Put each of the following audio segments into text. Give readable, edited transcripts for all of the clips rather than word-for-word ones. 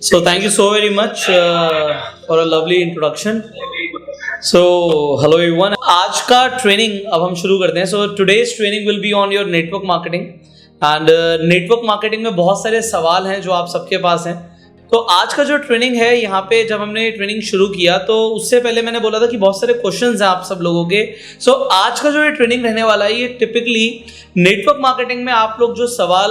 So thank you so very much for a lovely introduction. So hello everyone. आज का training अब हम शुरू करते हैं. So today's training will be on your network marketing and network marketing में बहुत सारे सवाल हैं जो आप सबके पास हैं. तो आज का जो ट्रेनिंग है यहाँ पे जब हमने ट्रेनिंग शुरू किया तो उससे पहले मैंने बोला था कि बहुत सारे क्वेश्चंस हैं आप सब लोगों के. सो आज का जो ये ट्रेनिंग रहने वाला है ये टिपिकली नेटवर्क मार्केटिंग में आप लोग जो सवाल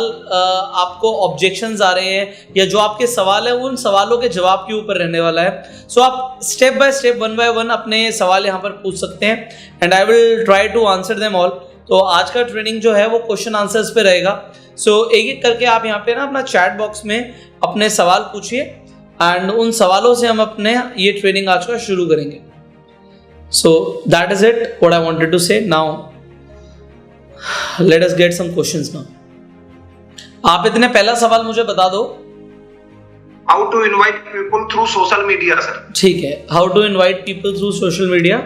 आपको ऑब्जेक्शंस आ रहे हैं या जो आपके सवाल है उन सवालों के जवाब के ऊपर रहने वाला है. सो आप step by step one by one अपने सवाल यहाँ पर पूछ सकते हैं and I will try to answer them all. तो आज का ट्रेनिंग जो है वो क्वेश्चन आंसर्स पे रहेगा. सो एक एक करके आप यहाँ पे ना अपना चैट बॉक्स में अपने सवाल पूछिए एंड उन सवालों से हम अपने ये ट्रेनिंग आज का शुरू करेंगे. So that is it what I wanted to say. Now let us get some questions now. आप इतने पहला सवाल मुझे बता दो. How to invite people through social media sir. ठीक है, how to invite people through social media.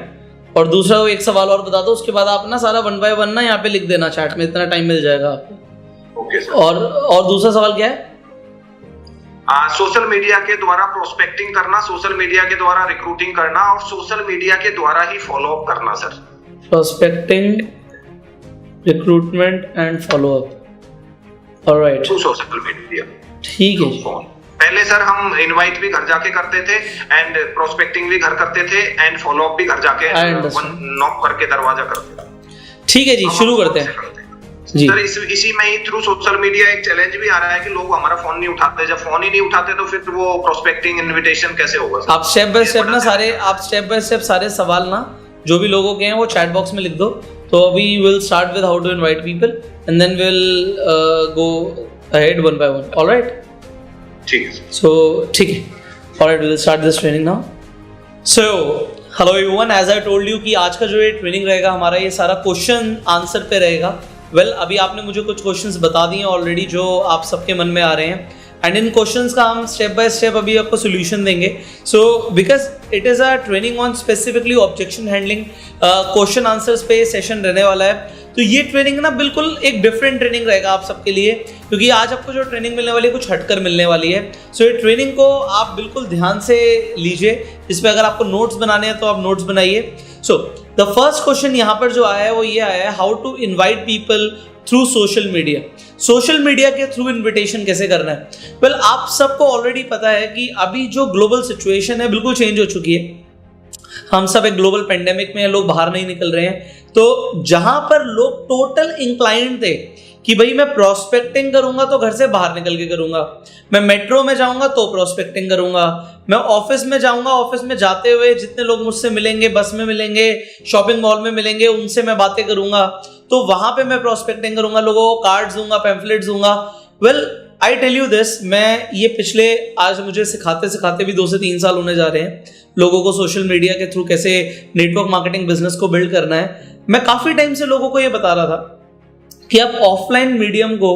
और दूसरा एक सवाल और बता दो, उसके बाद आप ना सारा वन बाय वन ना यहाँ पे लिख देना चैट में, इतना टाइम मिल जाएगा आपको. Okay sir. और दूसरा सवाल क्या है? सोशल मीडिया के द्वारा प्रोस्पेक्टिंग करना, सोशल मीडिया के द्वारा रिक्रूटिंग करना और सोशल मीडिया के द्वारा ही फॉलो अप करना sir. Prospecting, recruitment and follow up. Alright, through social media. ठीक है जी. पहले सर हम इनवाइट भी घर जाके करते थे एंड प्रोस्पेक्टिंग भी घर करते थे एंड फॉलो अप भी घर जाके नॉक करके दरवाजा करते थे. ठीक है जी, शुरू करते हैं जी. सर इसी में ही थ्रू सोशल मीडिया एक चैलेंज भी आ रहा है कि लोग हमारा फोन नहीं उठाते. जब फोन ही नहीं उठाते तो फिर वो प्रोस्पेक्टिंग इन्विटेशन कैसे होगा सर? आप स्टेप बाय स्टेप सारे सवाल ना जो भी लोगों के हैं वो चैट बॉक्स में लिख दो. तो अभी will start with how to invite people and then will go ahead one by one. Alright, ठीक है. So ठीक है, alright, we will start this training now. So hello everyone, as I told you कि आज का जो ये training रहेगा हमारा ये सारा क्वेश्चन आंसर पे रहेगा. अभी आपने मुझे कुछ क्वेश्चंस बता दिए ऑलरेडी जो आप सबके मन में आ रहे हैं एंड इन क्वेश्चंस का हम स्टेप बाय स्टेप अभी आपको सोल्यूशन देंगे. So because it is a training on specifically objection handling, question answers पे सेशन रहने वाला है. तो ये ट्रेनिंग ना बिल्कुल एक डिफरेंट ट्रेनिंग रहेगा आप सबके लिए, क्योंकि आज आपको जो ट्रेनिंग मिलने वाली है कुछ हटकर मिलने वाली है. सो ये ट्रेनिंग को आप बिल्कुल ध्यान से लीजिए. इस पर अगर आपको नोट्स बनाने हैं तो आप नोट्स बनाइए. सो द फर्स्ट क्वेश्चन यहाँ पर जो आया है वो ये आया है, how to invite people through social media. Social media के थ्रू इन्विटेशन कैसे करना है? वेल आप सबको ऑलरेडी पता है कि अभी जो ग्लोबल सिचुएशन है बिल्कुल चेंज हो चुकी है. हम सब एक ग्लोबल पेंडेमिक में हैं, लोग बाहर नहीं निकल रहे हैं. तो जहां पर लोग टोटल इंक्लाइंड थे कि भाई मैं प्रोस्पेक्टिंग करूंगा तो घर से बाहर निकल के करूंगा, मैं मेट्रो में जाऊंगा तो प्रोस्पेक्टिंग करूंगा, मैं ऑफिस में जाऊंगा, ऑफिस में जाते हुए जितने लोग मुझसे मिलेंगे, बस में मिलेंगे, शॉपिंग मॉल में मिलेंगे, उनसे मैं बातें करूंगा, तो वहां पे मैं प्रोस्पेक्टिंग करूंगा, लोगों को कार्ड्स दूंगा, पैम्फलेट्स दूंगा. Well I tell you this, मैं ये पिछले आज मुझे सिखाते सिखाते भी 2 से 3 साल होने जा रहे हैं लोगों को सोशल मीडिया के थ्रू कैसे नेटवर्क मार्केटिंग बिजनेस को बिल्ड करना है. मैं काफी टाइम से लोगों को ये बता रहा था कि आप ऑफलाइन मीडियम को,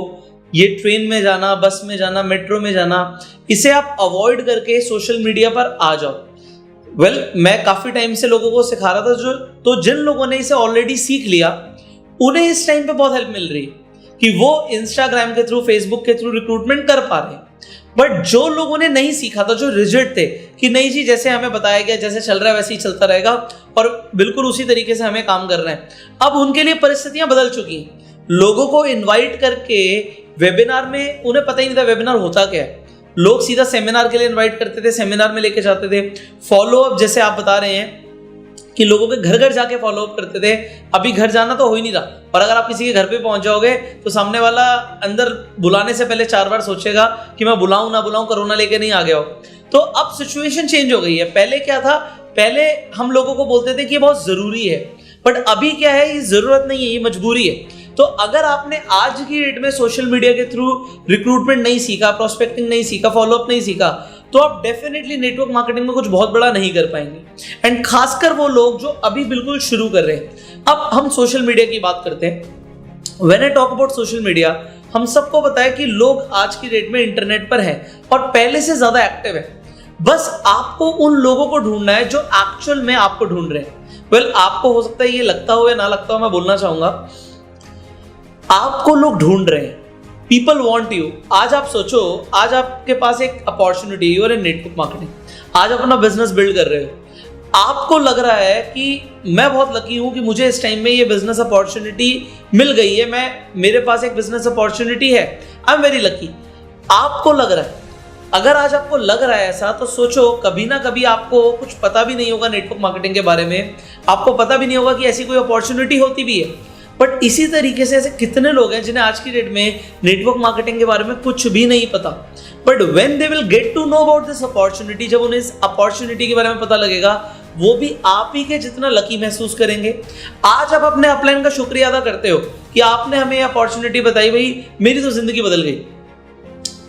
ये ट्रेन में जाना, बस में जाना, मेट्रो में जाना, इसे आप अवॉइड करके सोशल मीडिया पर आ जाओ. वेल मैं काफी टाइम से लोगों को सिखा रहा था तो जिन लोगों ने इसे ऑलरेडी सीख लिया उन्हें इस टाइम पे बहुत हेल्प मिल रही है कि वो इंस्टाग्राम के थ्रू, फेसबुक के थ्रू रिक्रूटमेंट कर पा रहे हैं. बट जो लोगों ने नहीं सीखा था, जो रिजिड थे कि नहीं जी जैसे हमें बताया गया, जैसे चल रहा है वैसे ही चलता रहेगा और बिल्कुल उसी तरीके से हमें काम करना है, अब उनके लिए परिस्थितियां बदल चुकी हैं. लोगों को इनवाइट करके वेबिनार में, उन्हें पता ही नहीं था वेबिनार होता क्या है. लोग सीधा सेमिनार के लिए इनवाइट करते थे, सेमिनार में लेके जाते थे. फॉलो अप जैसे आप बता रहे हैं कि लोगों के घर घर जाके फॉलो अप करते थे, अभी घर जाना तो हो ही नहीं रहा. और अगर आप किसी के घर पे पहुंच जाओगे तो सामने वाला अंदर बुलाने से पहले 4 बार सोचेगा कि मैं बुलाऊं ना बुलाऊं, कोरोना लेके नहीं आ गया हो. तो अब सिचुएशन चेंज हो गई है. पहले क्या था, पहले हम लोगों को बोलते थे कि ये बहुत जरूरी है, बट अभी क्या है, ये जरूरत नहीं है, ये मजबूरी है. तो अगर आपने आज की डेट में सोशल मीडिया के थ्रू रिक्रूटमेंट नहीं सीखा, प्रोस्पेक्टिंग नहीं सीखा, फॉलोअप नहीं सीखा, तो आप डेफिनेटली नेटवर्क मार्केटिंग में कुछ बहुत बड़ा नहीं कर पाएंगे. एंड खासकर वो लोग जो अभी बिल्कुल शुरू कर रहे हैं. अब हम सोशल मीडिया की बात करते हैं. When I talk about social media, हम सबको पता है कि लोग आज की डेट में इंटरनेट पर हैं और पहले से ज्यादा एक्टिव है. बस आपको उन लोगों को ढूंढना है जो एक्चुअल में आपको ढूंढ रहे हैं. वेल आपको हो सकता है ये लगता हो या ना लगता हो, मैं बोलना चाहूंगा आपको लोग ढूंढ रहे हैं. People want you. आज आप सोचो, आज आपके पास एक opportunity, you are in network marketing, आज अपना बिजनेस बिल्ड कर रहे हो, आपको लग रहा है कि मैं बहुत लकी हूं कि मुझे इस टाइम में ये बिजनेस अपॉर्चुनिटी मिल गई है, मेरे पास एक बिजनेस अपॉर्चुनिटी है, आई एम वेरी लकी। आपको लग रहा है, अगर आज आपको लग रहा है ऐसा, तो सोचो कभी ना कभी आपको कुछ पता भी नहीं होगा नेटवर्क मार्केटिंग के बारे में, आपको पता भी नहीं होगा कि ऐसी कोई अपॉर्चुनिटी होती भी है। बट इसी तरीके से ऐसे कितने लोग हैं जिन्हें आज की डेट में नेटवर्क मार्केटिंग के बारे में कुछ भी नहीं पता, but when they will get to know about this opportunity, जब उन्हें इस अपॉर्चुनिटी के बारे में पता लगेगा, वो भी आप ही के जितना लकी महसूस करेंगे। आज आप अपने अपलाइन का शुक्रिया अदा करते हो कि आपने हमें अपॉर्चुनिटी बताई, भाई मेरी तो जिंदगी बदल गई।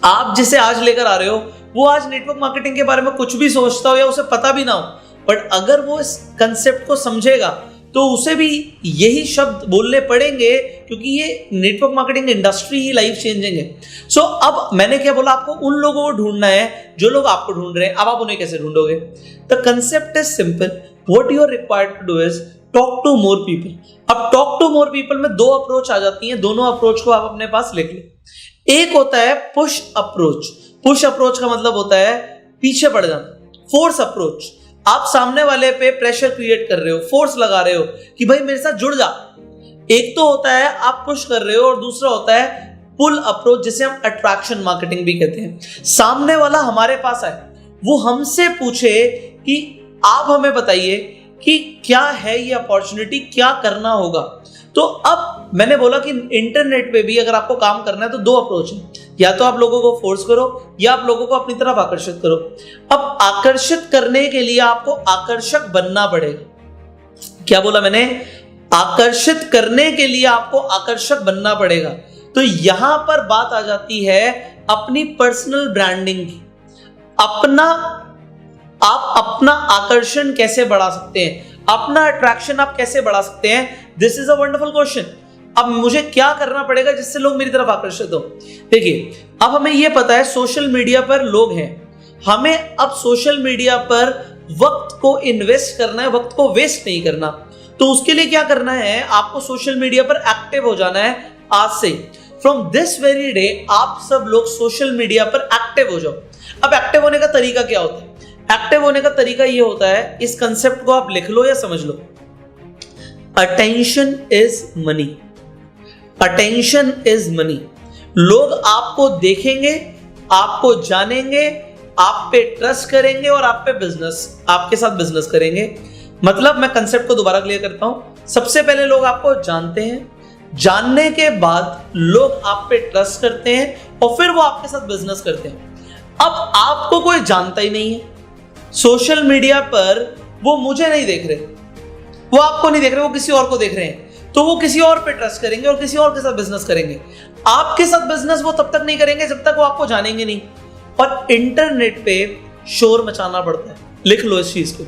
आप जिसे आज लेकर आ रहे हो, वो आज नेटवर्क मार्केटिंग के बारे में कुछ भी सोचता हो या उसे पता भी ना हो, बट अगर वो इस कंसेप्ट को समझेगा तो उसे भी यही शब्द बोलने पड़ेंगे, क्योंकि ये नेटवर्क मार्केटिंग इंडस्ट्री ही लाइफ चेंजिंग है। सो अब मैंने क्या बोला, आपको उन लोगों को ढूंढना है जो लोग आपको ढूंढ रहे हैं। अब आप उन्हें कैसे ढूंढोगे? The concept is simple, what you are required to do is talk to more people. अब टॉक टू मोर पीपल में 2 अप्रोच आ जाती हैं, दोनों अप्रोच को आप अपने पास लिख लो। एक होता है पुश अप्रोच। पुश अप्रोच का मतलब होता है पीछे पड़ जाना। फोर्स अप्रोच, आप सामने वाले पे प्रेशर क्रिएट कर रहे हो, फोर्स लगा रहे हो कि भाई मेरे साथ जुड़ जा। एक तो होता है आप पुश कर रहे हो, और दूसरा होता है पुल अप्रोच, जिसे हम अट्रैक्शन मार्केटिंग भी कहते हैं। सामने वाला हमारे पास आए, वो हमसे पूछे कि आप हमें बताइए कि क्या है ये अपॉर्चुनिटी, क्या करना होगा। तो अब मैंने बोला कि इंटरनेट पे भी अगर आपको काम करना है तो 2 अप्रोच है, या तो आप लोगों को फोर्स करो या आप लोगों को अपनी तरफ आकर्षित करो। अब आकर्षित करने के लिए आपको आकर्षक बनना पड़ेगा। क्या बोला मैंने? आकर्षित करने के लिए आपको आकर्षक बनना पड़ेगा। तो यहां पर बात आ जाती है अपनी पर्सनल ब्रांडिंग की। आप अपना आकर्षण कैसे बढ़ा सकते हैं, अपना अट्रैक्शन आप कैसे बढ़ा सकते हैं? This is a wonderful question. अब मुझे क्या करना पड़ेगा जिससे लोग मेरी तरफ आकर्षित हो? देखिए, अब हमें यह पता है सोशल मीडिया पर लोग हैं, हमें अब सोशल मीडिया पर वक्त को इन्वेस्ट करना है, वक्त को वेस्ट नहीं करना। तो उसके लिए क्या करना है? आपको सोशल मीडिया पर एक्टिव हो जाना है आज से। फ्रॉम दिस वेरी डे आप सब लोग सोशल मीडिया पर एक्टिव हो जाओ। अब एक्टिव होने का तरीका क्या होता है? एक्टिव होने का तरीका ये होता है, इस कंसेप्ट को आप लिख लो या समझ लो, attention is money. Attention is money. लोग आपको देखेंगे, आपको जानेंगे, आप पे ट्रस्ट करेंगे और आपके साथ बिजनेस करेंगे। मतलब मैं कंसेप्ट को दोबारा क्लियर करता हूं। सबसे पहले लोग आपको जानते हैं, जानने के बाद लोग आप पे ट्रस्ट करते हैं और फिर वो आपके साथ बिजनेस करते हैं। अब आपको कोई जानता ही नहीं है, सोशल मीडिया पर वो मुझे नहीं देख रहे, वो आपको नहीं देख रहे, वो किसी और को देख रहे हैं, तो वो किसी और पे ट्रस्ट करेंगे और किसी और के साथ बिजनेस करेंगे। आपके साथ बिजनेस वो तब तक नहीं करेंगे जब तक वो आपको जानेंगे नहीं। और इंटरनेट पे शोर मचाना पड़ता है, लिख लो इस चीज को।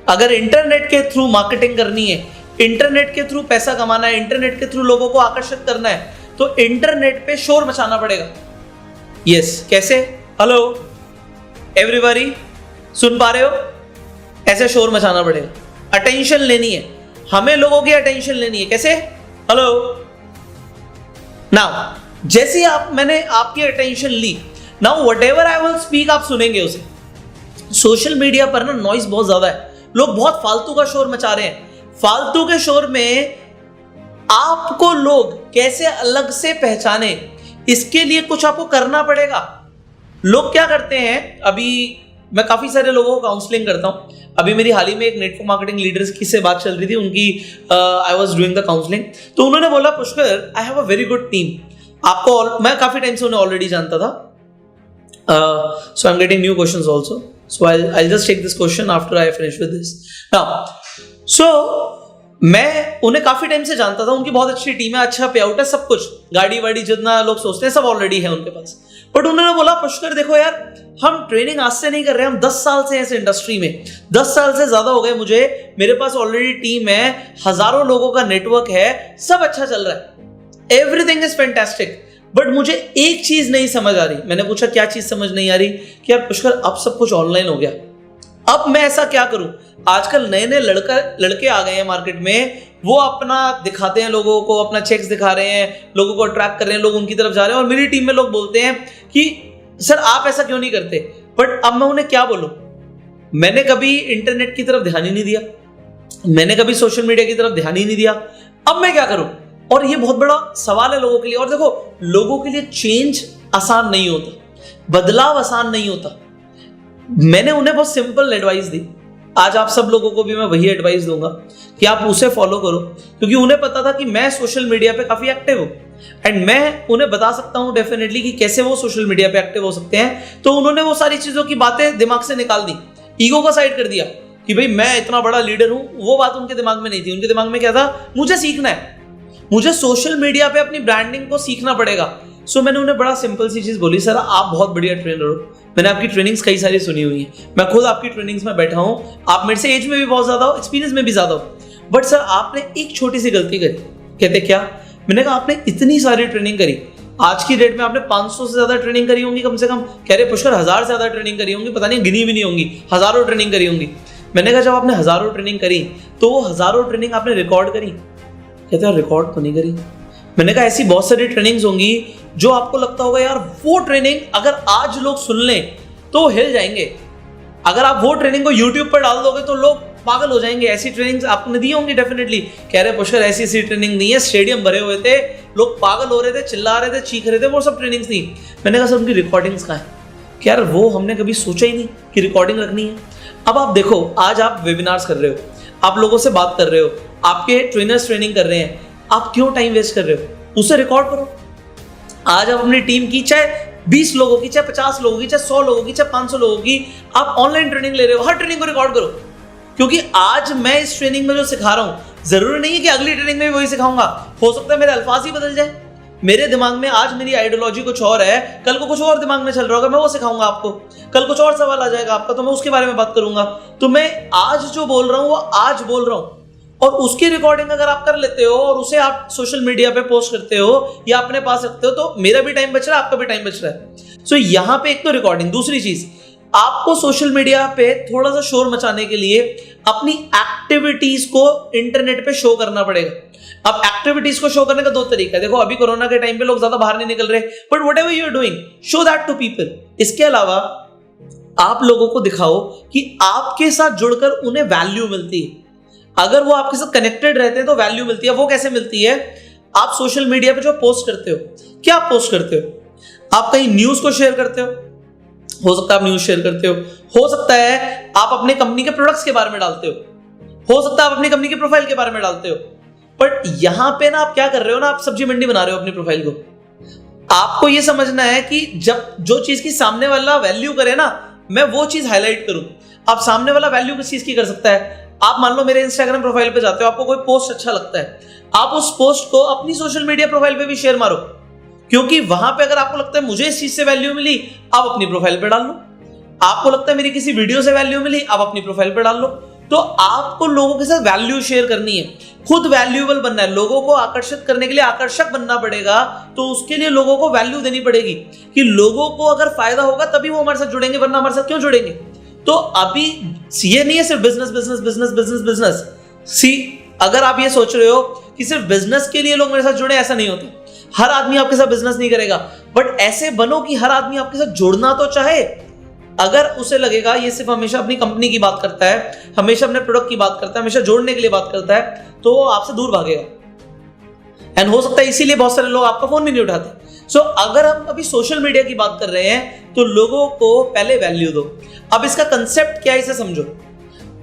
अगर इंटरनेट के थ्रू मार्केटिंग करनी है, इंटरनेट के थ्रू पैसा कमाना है, इंटरनेट के थ्रू लोगों को आकर्षित करना है, तो इंटरनेट पे शोर मचाना पड़ेगा। यस, कैसे? हेलो एवरीबॉडी, सुन पा रहे हो? ऐसे शोर मचाना पड़ेगा, अटेंशन लेनी है, हमें लोगों की अटेंशन लेनी है। कैसे? हेलो। नाउ जैसे मैंने आपकी अटेंशन ली, now whatever I will speak आप सुनेंगे उसे। सोशल मीडिया पर ना नॉइस बहुत ज्यादा है, लोग बहुत फालतू का शोर मचा रहे हैं। फालतू के शोर में आपको लोग कैसे अलग से पहचाने, इसके लिए कुछ आपको करना पड़ेगा। लोग क्या करते हैं, अभी मैं काफी सारे लोगों को काउंसलिंग करता हूं। अभी मेरी हाल ही में एक नेटवर्क मार्केटिंग लीडर्स की से बात चल रही थी, उनकी I was doing the counselling. तो उन्होंने बोला, Pushkar I have a very good team. आपको मैं काफी टाइम से उन्हें ऑलरेडी जानता था, so I am getting new questions also, so I just take this question after I finish with this now. सो मैं उन्हें काफी टाइम से जानता था, उनकी बहुत अच्छी टीम है, अच्छा पे आउट है, सब कुछ, गाड़ी वाड़ी जितना लोग सोचते हैं सब ऑलरेडी है उनके पास। बट उन्होंने बोला, पुष्कर देखो यार, हम ट्रेनिंग आज से नहीं कर रहे हैं, हम 10 साल से इस इंडस्ट्री में, 10 साल से ज्यादा हो गए मुझे, मेरे पास ऑलरेडी टीम है, हजारों लोगों का नेटवर्क है, सब अच्छा चल रहा है, एवरीथिंग इज फैंटास्टिक। बट मुझे एक चीज नहीं समझ आ रही। मैंने पूछा क्या चीज समझ नहीं आ रही? कि यार पुष्कर, अब सब कुछ ऑनलाइन हो गया, अब मैं ऐसा क्या करूं? आजकल नए नए लड़के आ गए हैं मार्केट में, वो अपना दिखाते हैं लोगों को, अपना चेक्स दिखा रहे हैं, लोगों को अट्रैक्ट कर रहे हैं, लोग उनकी तरफ जा रहे हैं। और मेरी टीम में लोग बोलते हैं कि सर आप ऐसा क्यों नहीं करते? बट अब मैं उन्हें क्या बोलूं? मैंने कभी इंटरनेट की तरफ ध्यान ही नहीं दिया, मैंने कभी सोशल मीडिया की तरफ ध्यान ही नहीं दिया, अब मैं क्या करूं? और ये बहुत बड़ा सवाल है लोगों के लिए। और देखो, लोगों के लिए चेंज आसान नहीं होता, बदलाव आसान नहीं होता। मैंने उन्हें बहुत सिंपल एडवाइस दी, आज आप सब लोगों को भी मैं वही एडवाइस दूंगा कि आप उसे फॉलो करो, क्योंकि उन्हें पता था कि मैं सोशल मीडिया पे काफी एक्टिव हूं एंड मैं उन्हें बता सकता हूं डेफिनेटली कि कैसे वो सोशल मीडिया पे एक्टिव हो सकते हैं। तो उन्होंने वो सारी चीजों की बातें दिमाग से निकाल दी, ईगो का साइड कर दिया कि भाई मैं इतना बड़ा लीडर हूं। वो बात उनके दिमाग में नहीं थी, उनके दिमाग में क्या था? मुझे सीखना है, मुझे सोशल मीडिया पे अपनी ब्रांडिंग को सीखना पड़ेगा। सो मैंने उन्हें बड़ा सिंपल सी चीज बोली, सर आप बहुत बढ़िया ट्रेनर हो, मैंने आपकी ट्रेनिंग्स कई सारी सुनी हुई है, मैं खुद आपकी ट्रेनिंग्स में बैठा हूं, आप मेरे से एज में भी बहुत ज्यादा हो, एक्सपीरियंस में भी ज्यादा हो, बट सर आपने एक छोटी सी गलती करी। कहते क्या? मैंने कहा आपने इतनी सारी ट्रेनिंग करी, आज की डेट में आपने 500 से ज्यादा ट्रेनिंग करी होंगी कम से कम। कह रहे पुष्कर 1000 से ज्यादा ट्रेनिंग करी होंगी, पता नहीं गिनी भी नहीं होंगी, हजारों ट्रेनिंग करी होंगी। मैंने कहा जब आपने हजारों ट्रेनिंग करी तो वो हजारों ट्रेनिंग आपने रिकॉर्ड करी? कहते रिकॉर्ड तो नहीं करी। मैंने कहा ऐसी बहुत सारी ट्रेनिंग्स होंगी जो आपको लगता होगा यार वो ट्रेनिंग अगर आज लोग सुन लें तो हिल जाएंगे, अगर आप वो ट्रेनिंग को YouTube पर डाल दोगे तो लोग पागल हो जाएंगे। ऐसी ट्रेनिंग्स आपने दी होंगी डेफिनेटली। कह रहे पुष्कर ऐसी ट्रेनिंग नहीं है, स्टेडियम भरे हुए थे, लोग पागल हो रहे थे, चिल्ला रहे थे, चीख रहे थे, वो सब ट्रेनिंग्स थी। मैंने कहा सर उनकी रिकॉर्डिंग्स कहाँ है? क्या यार वो हमने कभी सोचा ही नहीं कि रिकॉर्डिंग रखनी है। अब आप देखो, आज आप वेबिनार्स कर रहे हो, आप लोगों से बात कर रहे हो, आपके ट्रेनर्स ट्रेनिंग कर रहे हैं, आप क्यों टाइम वेस्ट कर रहे हो? उसे रिकॉर्ड करो। आज आप अपनी टीम की, चाहे 20 लोगों की, चाहे 50 लोगों की, चाहे 100 लोगों की, चाहे 500 लोगों की, आप ऑनलाइन ट्रेनिंग ले रहे हो, हर ट्रेनिंग को रिकॉर्ड करो। क्योंकि आज मैं इस ट्रेनिंग में जो सिखा रहा हूं, जरूरी नहीं है कि अगली ट्रेनिंग में भी वही सिखाऊंगा, हो सकता है मेरे अल्फाज ही बदल जाए। मेरे दिमाग में आज मेरी आइडियोलॉजी कुछ और है, कल को कुछ और दिमाग में चल रहा होगा, मैं वो सिखाऊंगा आपको। कल कुछ और सवाल आ जाएगा आपका तो मैं उसके बारे में बात करूंगा। तो मैं आज जो बोल रहा हूं वो आज बोल रहा हूं, और उसकी रिकॉर्डिंग अगर आप कर लेते हो और उसे आप सोशल मीडिया पे पोस्ट करते हो या अपने पास रखते हो तो मेरा भी टाइम बच रहा है, आपका भी टाइम बच रहा है। सो यहाँ पे एक तो रिकॉर्डिंग, दूसरी चीज आपको सोशल मीडिया पे थोड़ा सा शोर मचाने के लिए अपनी एक्टिविटीज को इंटरनेट पे शो करना पड़ेगा। अब एक्टिविटीज को शो करने का दो तरीका है। देखो अभी कोरोना के टाइम पे लोग ज्यादा बाहर नहीं निकल रहे, but whatever you are doing show that to people. इसके अलावा आप लोगों को दिखाओ कि आपके साथ जुड़कर उन्हें वैल्यू मिलती है। अगर वो आपके साथ कनेक्टेड रहते हैं तो वैल्यू मिलती है। वो कैसे मिलती है? आप सोशल मीडिया पे जो पोस्ट करते हो, क्या पोस्ट करते हो? आप कहीं न्यूज को शेयर करते हो सकता है आप न्यूज शेयर करते हो सकता है आप अपने कंपनी के प्रोडक्ट्स के बारे में डालते हो सकता है आप अपनी कंपनी के प्रोफाइल के बारे में डालते हो। बट यहां पे ना आप क्या कर रहे हो ना, आप सब्जी मंडी बना रहे हो अपनी प्रोफाइल को। आपको ये समझना है कि जब जो चीज की सामने वाला वैल्यू करे ना, मैं वो चीज हाईलाइट करूं। आप सामने वाला वैल्यू किस चीज की कर सकता है? आप मान लो मेरे इंस्टाग्राम प्रोफाइल पे जाते हो, आपको कोई पोस्ट अच्छा लगता है, आप उस पोस्ट को अपनी सोशल मीडिया प्रोफाइल पे भी शेयर मारो, क्योंकि वहां पे अगर आपको लगता है मुझे इस चीज से वैल्यू मिली, आप अपनी प्रोफाइल पे डाल लो। आपको लगता है मेरी किसी वीडियो से वैल्यू मिली, आप अपनी प्रोफाइल पे डाल लो। तो आपको लोगों के साथ वैल्यू शेयर करनी है, खुद वैल्यूएबल बनना है, लोगों को आकर्षित करने के लिए आकर्षक बनना पड़ेगा। तो उसके लिए लोगों को वैल्यू देनी पड़ेगी कि लोगों को अगर फायदा होगा तभी वो हमारे साथ जुड़ेंगे, वरना हमारे साथ क्यों जुड़ेंगे? तो अभी ये नहीं है सिर्फ business business business business business. See अगर आप ये सोच रहे हो कि सिर्फ बिजनेस के लिए लोग मेरे साथ जुड़े, ऐसा नहीं होता। हर आदमी आपके साथ बिजनेस नहीं करेगा, बट ऐसे बनो कि हर आदमी आपके साथ जुड़ना तो चाहे। अगर उसे लगेगा ये सिर्फ हमेशा अपनी कंपनी की बात करता है, हमेशा अपने प्रोडक्ट की बात करता है, हमेशा जोड़ने के लिए बात करता है, तो वो आपसे दूर भागेगा। एंड हो सकता है इसीलिए बहुत सारे लोग आपका फोन भी नहीं उठाते। सो अगर हम अभी सोशल मीडिया की बात कर रहे हैं तो लोगों को पहले वैल्यू दो। अब इसका कंसेप्ट क्या है इसे समझो।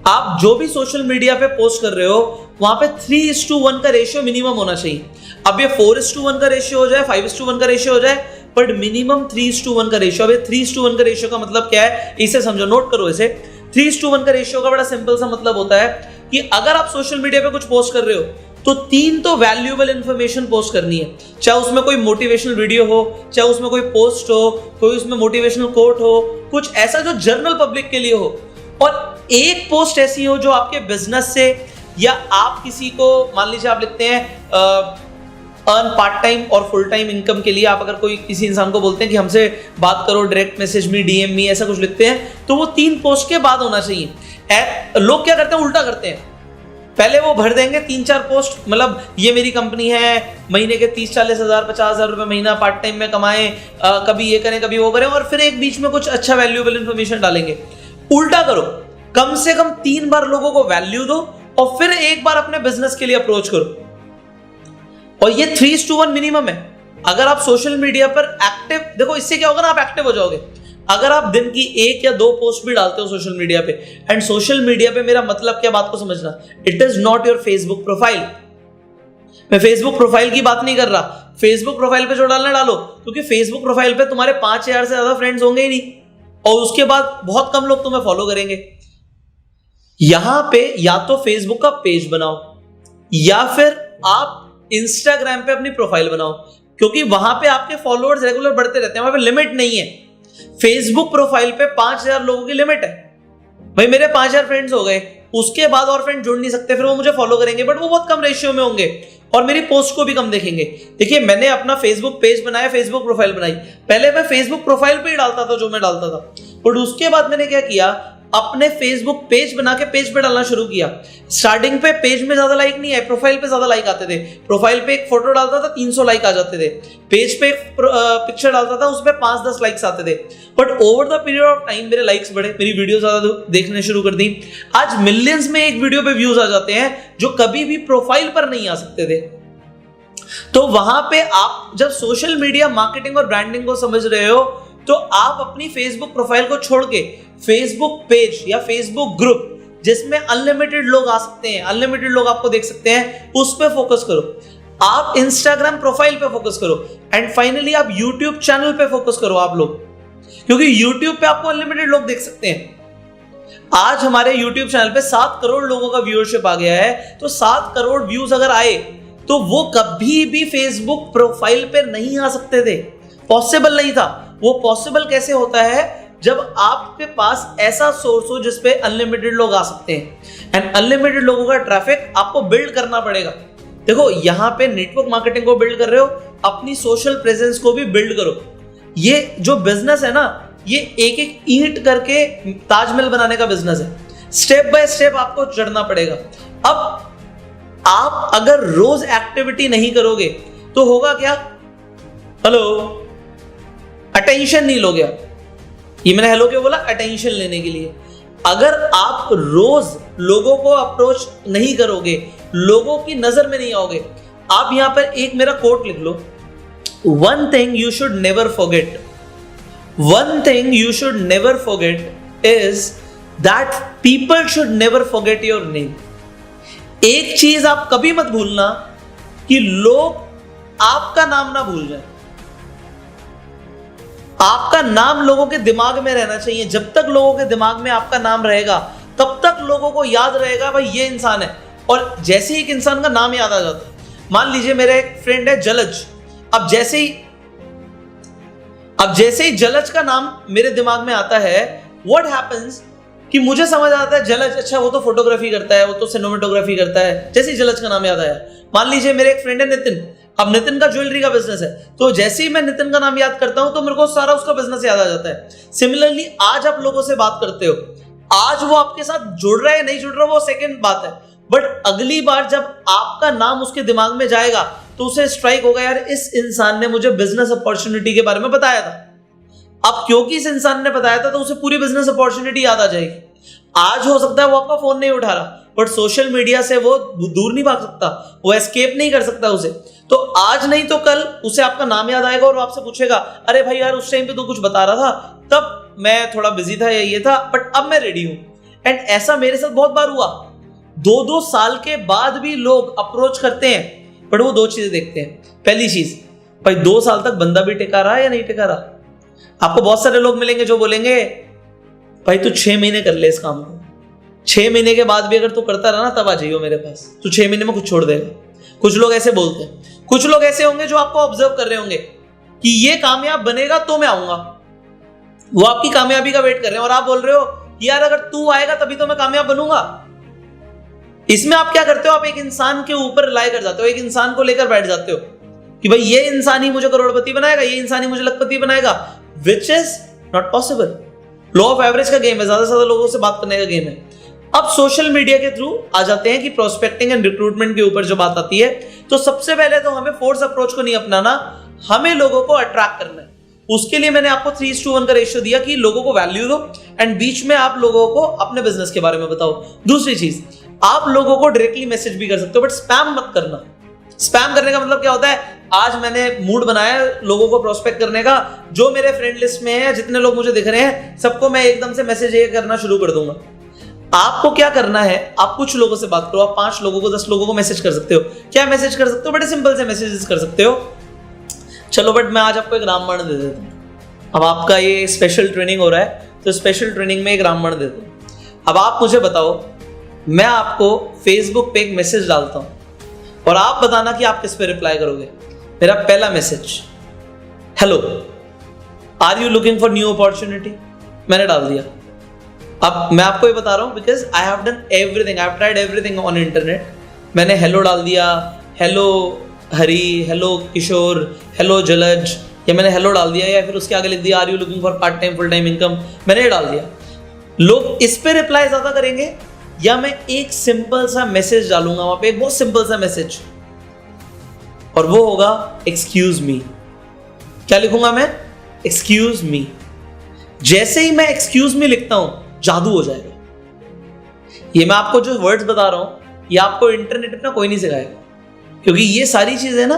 आप जो भी सोशल मीडिया पे पोस्ट कर रहे हो वहां पे 3:1 का रेशियो मिनिमम होना चाहिए। अब ये 4:1 का रेशियो हो जाए, 5:1 का रेशियो हो जाए, बट मिनिमम 3:1 का रेशियो। अब 3:1 का रेशियो का मतलब क्या है इसे समझो, नोट करो इसे। 3:1 का रेशियो का बड़ा सिंपल सा मतलब होता है कि अगर आप सोशल मीडिया पे कुछ पोस्ट कर रहे हो तो 3 तो वैल्यूएबल इंफॉर्मेशन पोस्ट करनी है, चाहे उसमें कोई मोटिवेशनल वीडियो हो, चाहे उसमें कोई पोस्ट हो, कोई उसमें मोटिवेशनल कोट हो, कुछ ऐसा जो जनरल पब्लिक के लिए हो, और एक पोस्ट ऐसी हो जो आपके बिजनेस से, या आप किसी को मान लीजिए आप लिखते हैं अर्न पार्ट टाइम और फुल टाइम इनकम के लिए आप अगर कोई किसी इंसान को बोलते हैं कि हमसे बात करो, direct message me, DM me, ऐसा कुछ लिखते हैं, तो वो 3 पोस्ट के बाद होना चाहिए। लोग क्या करते हैं, उल्टा करते हैं, पहले वो भर देंगे 3-4 पोस्ट, मतलब ये मेरी कंपनी है, महीने के 30-40 हज़ार 50 हज़ार रुपए महीना पार्ट टाइम में कमाएं, कभी ये करें कभी वो करें, और फिर एक बीच में कुछ अच्छा वैल्यूएबल इंफॉर्मेशन डालेंगे। उल्टा करो, कम से कम 3 बार लोगों को वैल्यू दो और फिर एक बार अपने बिजनेस के लिए अप्रोच करो। और ये 3:1 मिनिमम है। अगर आप सोशल मीडिया पर एक्टिव, देखो इससे क्या होगा ना, आप एक्टिव हो जाओगे। अगर आप दिन की 1 या 2 पोस्ट भी डालते हो सोशल मीडिया पे, एंड सोशल मीडिया पे मेरा मतलब क्या, बात को समझना, it is not your Facebook profile. मैं फेसबुक प्रोफाइल की बात नहीं कर रहा। फेसबुक प्रोफाइल पे जो डालना डालो, क्योंकि फेसबुक प्रोफाइल पे तुम्हारे 5000 से ज्यादा फ्रेंड्स होंगे ही नहीं, और उसके बाद बहुत कम लोग तुम्हें फॉलो करेंगे। यहां पे या तो फेसबुक का पेज बनाओ या फिर आप इंस्टाग्राम पे अपनी प्रोफाइल बनाओ, क्योंकि वहां पे आपके फॉलोअर्स रेगुलर बढ़ते रहते हैं, वहां पे लिमिट नहीं है। फेसबुक प्रोफाइल पे 5000 लोगों की लिमिट है। भाई मेरे 5000 फ्रेंड्स हो गए, उसके बाद और फ्रेंड जुड़ नहीं सकते, फिर वो मुझे फॉलो करेंगे, बट वो बहुत कम रेशियो में होंगे और मेरी पोस्ट को भी कम देखेंगे। देखिए मैंने अपना फेसबुक पेज बनाया, फेसबुक प्रोफाइल बनाई, पहले मैं फेसबुक प्रोफाइल पे ही डालता था जो मैं डालता था, बट उसके बाद मैंने क्या किया, अपने फेसबुक पेज बना के पेज पे डालना शुरू किया। स्टार्टिंग पे पेज में ज्यादा लाइक नहीं आए, प्रोफाइल पे ज्यादा लाइक आते थे। प्रोफाइल पे एक फोटो डालता था 300 लाइक आ जाते थे, पेज पे एक पिक्चर डालता था उसपे 5-10 लाइक्स आते थे। But over the period of time मेरे लाइक्स बढ़े, मेरी वीडियो ज्यादा देखने शुरू कर दी। आज मिलियंस में एक वीडियो पे व्यूज आ जाते हैं जो कभी भी प्रोफाइल पर नहीं आ सकते थे। तो वहां पे आप जब सोशल मीडिया मार्केटिंग और ब्रांडिंग को समझ रहे हो, तो आप अपनी फेसबुक प्रोफाइल को छोड़ के फेसबुक पेज या फेसबुक ग्रुप जिसमें अनलिमिटेड लोग आ सकते हैं, अनलिमिटेड लोग आपको देख सकते हैं, उस पे फोकस करो। आप इंस्टाग्राम प्रोफाइल पे फोकस करो, एंड फाइनली आप यूट्यूब चैनल पे फोकस करो आप लोग, क्योंकि यूट्यूब पे आपको अनलिमिटेड लोग देख सकते हैं। आज हमारे यूट्यूब चैनल पे 7 करोड़ लोगों का व्यूअरशिप आ गया है, तो 7 करोड़ व्यूज अगर आए तो वो कभी भी फेसबुक प्रोफाइल पे नहीं आ सकते थे, पॉसिबल नहीं था। वो पॉसिबल कैसे होता है, जब आपके पास ऐसा सोर्स हो जिसपे अनलिमिटेड लोग आ सकते हैं, एंड अनलिमिटेड लोगों का ट्रैफिक आपको बिल्ड करना पड़ेगा। देखो यहां पे नेटवर्क मार्केटिंग को बिल्ड कर रहे हो, अपनी सोशल प्रेजेंस को भी बिल्ड करो। ये जो बिजनेस है ना, ये एक एक ईंट करके ताजमहल बनाने का बिजनेस है। स्टेप बाय स्टेप आपको चढ़ना पड़ेगा। अब आप अगर रोज एक्टिविटी नहीं करोगे तो होगा क्या, हेलो, अटेंशन नहीं लोगे आप। ये मैंने हेलो क्यों बोला, अटेंशन लेने के लिए। अगर आप रोज लोगों को अप्रोच नहीं करोगे, लोगों की नजर में नहीं आओगे, आप यहां पर एक मेरा कोट लिख लो, one thing you should never forget, one thing you should never forget is that people should never forget your name. एक चीज आप कभी मत भूलना कि लोग आपका नाम ना भूल जाए। आपका नाम लोगों के दिमाग में रहना चाहिए। जब तक लोगों के दिमाग में आपका नाम रहेगा, तब तक लोगों को याद रहेगा भाई ये इंसान है। और जैसे ही एक इंसान का नाम याद आ जाता है, मान लीजिए मेरा एक फ्रेंड है जलज, अब जैसे ही जलज का नाम मेरे दिमाग में आता है, व्हाट हैपेंस कि मुझे समझ आता है जलज, अच्छा वो तो फोटोग्राफी करता है, वो तो सिनेमेटोग्राफी करता है। जैसे ही जलज का नाम याद आया, मान लीजिए मेरे एक फ्रेंड है नितिन, अब नितिन का ज्वेलरी का बिजनेस है, तो जैसे ही मैं नितिन का नाम याद करता हूं तो मेरे को सारा उसका बिजनेस याद आ जाता है। सिमिलरली आज आप लोगों से बात करते हो, आज वो आपके साथ जुड़ रहा है नहीं जुड़ रहा वो सेकंड बात है, बट अगली बार जब आपका नाम उसके दिमाग में जाएगा तो उसे स्ट्राइक होगा, यार इस इंसान ने मुझे बिजनेस अपॉर्चुनिटी के बारे में बताया था। अब क्योंकि इस इंसान ने बताया था तो उसे पूरी बिजनेस अपॉर्चुनिटी याद आ जाएगी। आज हो सकता है वो आपका फोन नहीं उठा रहा, बट सोशल मीडिया से वो दूर नहीं भाग सकता, वो एस्केप नहीं कर सकता उसे। तो आज नहीं तो कल उसे आपका नाम याद आएगा और वो आपसे पूछेगा, अरे भाई यार उस टाइम पे तो कुछ बता रहा था, तब मैं थोड़ा बिजी था या ये था, बट अब मैं रेडी हूं। एंड ऐसा मेरे साथ बहुत बार हुआ। 2-2 साल के बाद भी लोग अप्रोच करते हैं, बट वो 2 चीजें देखते हैं। पहली चीज, भाई 2 साल तक बंदा भी टिका रहा या नहीं टिका रहा। आपको बहुत सारे लोग मिलेंगे जो बोलेंगे भाई तू 6 महीने कर ले इस काम को, 6 महीने के बाद भी अगर तू करता रहा ना तब आ जाइयो मेरे पास, तू 6 महीने में कुछ छोड़ देगा। कुछ लोग ऐसे बोलते हैं। कुछ लोग ऐसे होंगे जो आपको ऑब्जर्व कर रहे होंगे कि ये कामयाब बनेगा तो मैं आऊंगा, वो आपकी कामयाबी का वेट कर रहे हैं और आप बोल रहे हो यार अगर तू आएगा तभी तो मैं कामयाब बनूंगा। इसमें आप क्या करते हो, आप एक इंसान के ऊपर रिलाई कर जाते हो, एक इंसान को लेकर बैठ जाते हो। कि भाई ये इंसान ही मुझे करोड़पति बनाएगा, ये इंसान ही मुझे लखपति बनाएगा, which is not possible. Law of average का गेम है, ज्यादा से ज्यादा लोगों से बात करने का गेम है। अब सोशल मीडिया के थ्रू आ जाते हैं कि प्रोस्पेक्टिंग एंड रिक्रूटमेंट के ऊपर जो बात आती है, तो सबसे पहले तो हमें फोर्स अप्रोच को नहीं अपनाना, हमें लोगों को अट्रैक्ट करना है। उसके लिए मैंने आपको 3:1 का रेशियो दिया कि लोगों को वैल्यू दो एंड बीच में आप लोगों को अपने बिजनेस के बारे में बताओ। दूसरी चीज, आप लोगों को डायरेक्टली मैसेज भी कर सकते हो, बट स्पैम मत करना। स्पैम करने का मतलब क्या होता है, आज मैंने मूड बनाया लोगों को प्रोस्पेक्ट करने का, जो मेरे फ्रेंड लिस्ट में है, जितने लोग मुझे दिख रहे हैं, सबको मैं एकदम से मैसेज ये करना शुरू कर दूंगा। आपको क्या करना है, आप कुछ लोगों से बात करो, आप 5 लोगों को 10 लोगों को मैसेज कर सकते हो। क्या मैसेज कर सकते हो? बड़े सिंपल से मैसेजेस कर सकते हो। चलो बट मैं आज आपको एक रामबाण दे देता हूं। अब आपका ये स्पेशल ट्रेनिंग हो रहा है, तो स्पेशल ट्रेनिंग में एक रामबाण देता हूं। अब आप मुझे बताओ, मैं आपको फेसबुक पे एक मैसेज डालता हूं और आप बताना कि आप किस पे रिप्लाई करोगे। मेरा पहला message, hello are you looking for new opportunity, मैंने डाल दिया। अब मैं आपको ये बता रहा हूं because I have done everything, I have tried everything on internet. मैंने हेलो डाल दिया, हेलो हरी, हेलो किशोर, हेलो जलज, या मैंने हेलो डाल दिया, या फिर उसके आगे लिख दिया are you looking for part time full time income, मैंने ये डाल दिया। लोग इस पे रिप्लाई ज्यादा करेंगे या मैं एक सिंपल सा मैसेज डालूंगा वहां पे, एक बहुत सिंपल सा मैसेज, और वो होगा एक्सक्यूज मी। क्या लिखूंगा मैं? Excuse me. जैसे ही मैं एक्सक्यूज मी लिखता हूं, जादू हो जाएगा। ये मैं आपको जो वर्ड्स बता रहा हूं, ये आपको इंटरनेट पे ना कोई नहीं सिखाएगा, क्योंकि ये सारी चीजें ना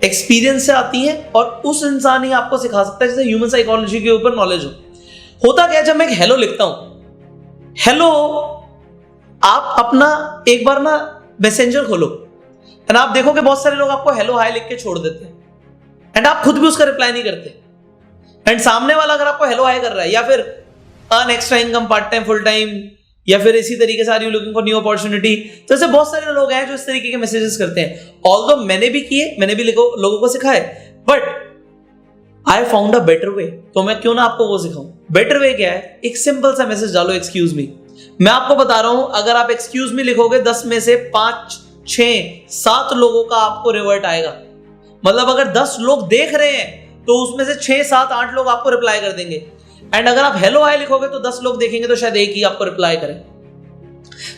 एक्सपीरियंस से आती हैं और उस इंसान ही आपको सिखा सकता है जिसे ह्यूमन साइकोलॉजी के ऊपर नॉलेज हो। होता क्या है, जब मैं एक हेलो लिखता हूं, हेलो, आप अपना एक बार ना मैसेंजर खोलो एंड आप देखोगे बहुत सारे लोग आपको हेलो हाय लिख के छोड़ देते हैं एंड आप खुद भी उसका रिप्लाई नहीं करते, एंड सामने वाला अगर आपको हेलो हाय कर रहा है, या फिर earn extra income part time full time, या फिर इसी तरीके से are you looking for new opportunity, तो ऐसे बहुत सारे लोग हैं जो इस तरीके के मैसेजेस करते हैं। ऑल्दो मैंने भी किए, मैंने भी लोगों को सिखाए, but I found a better way, तो मैं क्यों ना आपको वो सिखाऊं। बेटर वे क्या है? एक सिंपल सा मैसेज डालो, एक्सक्यूज मी। मैं आपको बता रहा हूं, अगर आप एक्सक्यूज मी लिखोगे, 10 में से 5, 6, 7 लोगों का आपको रिवर्ट आएगा। मतलब अगर 10 लोग देख रहे हैं तो उसमें से 6, 7, 8 लोग आपको रिप्लाई कर देंगे, एंड अगर आप हेलो हाय लिखोगे तो 10 लोग देखेंगे तो शायद एक ही आपको रिप्लाई करे।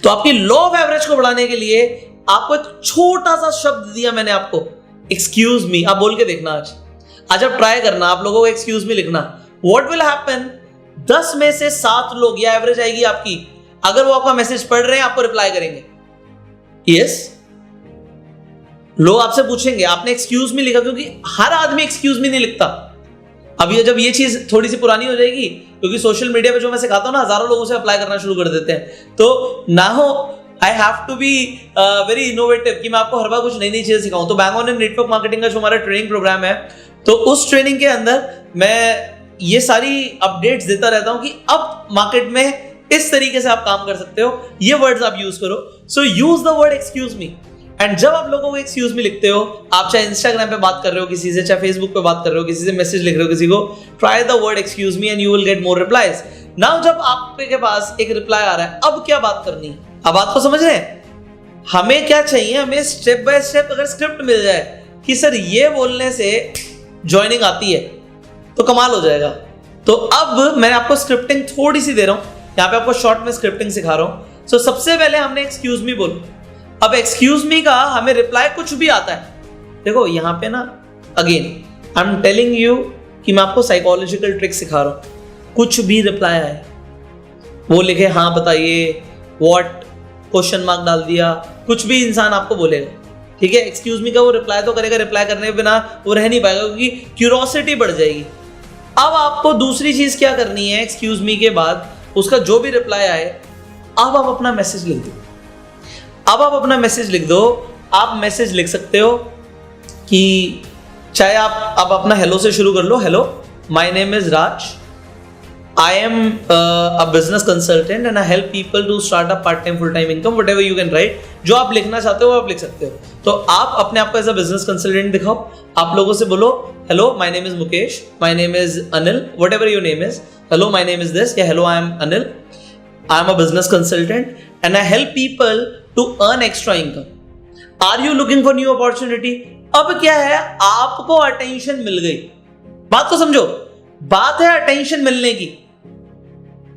तो आपकी लॉ ऑफ एवरेज को बढ़ाने के लिए आपको एक छोटा सा शब्द दिया मैंने आपको, एक्सक्यूज मी। आप बोल के देखना आज आप ट्राई करना, आप लोगों को एक्सक्यूज मी लिखना। व्हाट विल हैपन, 10 में से 7 लोग, ये एवरेज आएगी आपकी, अगर वो आपका मैसेज पढ़ रहे हैं आपको रिप्लाई करेंगे। यस, लोग आपसे पूछेंगे आपने एक्सक्यूज मी लिखा, क्योंकि हर आदमी एक्सक्यूज मी नहीं लिखता। अब ये जब ये चीज थोड़ी सी पुरानी हो जाएगी, क्योंकि सोशल मीडिया पे जो मैं सिखाता हूं ना, हजारों लोगों से अप्लाई करना शुरू कर देते हैं, तो ना हो I have to be very innovative कि मैं आपको हर बार कुछ नई नई चीजें सिखाऊं। तो bang on in network marketing का जो हमारा ट्रेनिंग प्रोग्राम है, तो उस ट्रेनिंग के अंदर मैं ये सारी अपडेट्स देता रहता हूं कि अब मार्केट में इस तरीके से आप काम कर सकते हो, ये वर्ड्स आप यूज करो। So use the word excuse me. And जब आप लोगों को एक्सक्यूज मी लिखते हो, आप चाहे इंस्टाग्राम पे बात कर रहे हो किसी से, चाहे फेसबुक पे बात कर रहे हो किसी से, मैसेज लिख रहे हो किसी को, try the word excuse me and you will get more replies. Now जब आपके पास एक रिप्लाई आ रहा है, अब क्या बात करनी है? अब बात को समझ रहे हैं? हमें क्या चाहिए? हमें स्टेप बाय स्टेप अगर स्क्रिप्ट मिल जाए कि सर ये बोलने से ज्वाइनिंग आती है, तो कमाल हो जाएगा। तो अब मैं आपको स्क्रिप्टिंग थोड़ी सी दे रहा हूं, यहाँ पे आपको शॉर्ट में स्क्रिप्टिंग सिखा रहा हूं। सो सबसे पहले हमने एक्सक्यूज मी बोलो। अब एक्सक्यूज मी का हमें रिप्लाई कुछ भी आता है। देखो यहाँ पे ना, again I am telling you कि मैं आपको साइकोलॉजिकल ट्रिक सिखा रहा हूं। कुछ भी रिप्लाई आए, वो लिखे हाँ बताइए, व्हाट, क्वेश्चन मार्क डाल दिया, कुछ भी इंसान आपको बोलेगा, ठीक है। एक्सक्यूज मी का वो रिप्लाई तो करेगा, रिप्लाई करने के बिना वो रह नहीं पाएगा, क्योंकि क्यूरोसिटी बढ़ जाएगी। अब आपको दूसरी चीज क्या करनी है, एक्सक्यूज मी के बाद उसका जो भी रिप्लाई आए, अब आप अपना मैसेज लिख दो। अब आप अपना मैसेज लिख दो। आप मैसेज लिख सकते हो कि चाहे आप अब अपना हेलो से शुरू कर लो। Hello, my name is Raj, I am a business consultant and I help people to start a part time full time income, whatever you can write. जो आप लिखना चाहते हो वो आप लिख सकते हो। तो आप अपने आप को एज अ बिजनेस कंसल्टेंट दिखाओ। आप लोगों से बोलो hello my name is Mukesh, my name is Anil, whatever your name is. Hello my name is this, या hello I am Anil, I am a business consultant and I help people to earn extra income. Are you looking for new opportunity? अब क्या है, आपको attention मिल गई। बात को समझो, बात है अटेंशन मिलने की,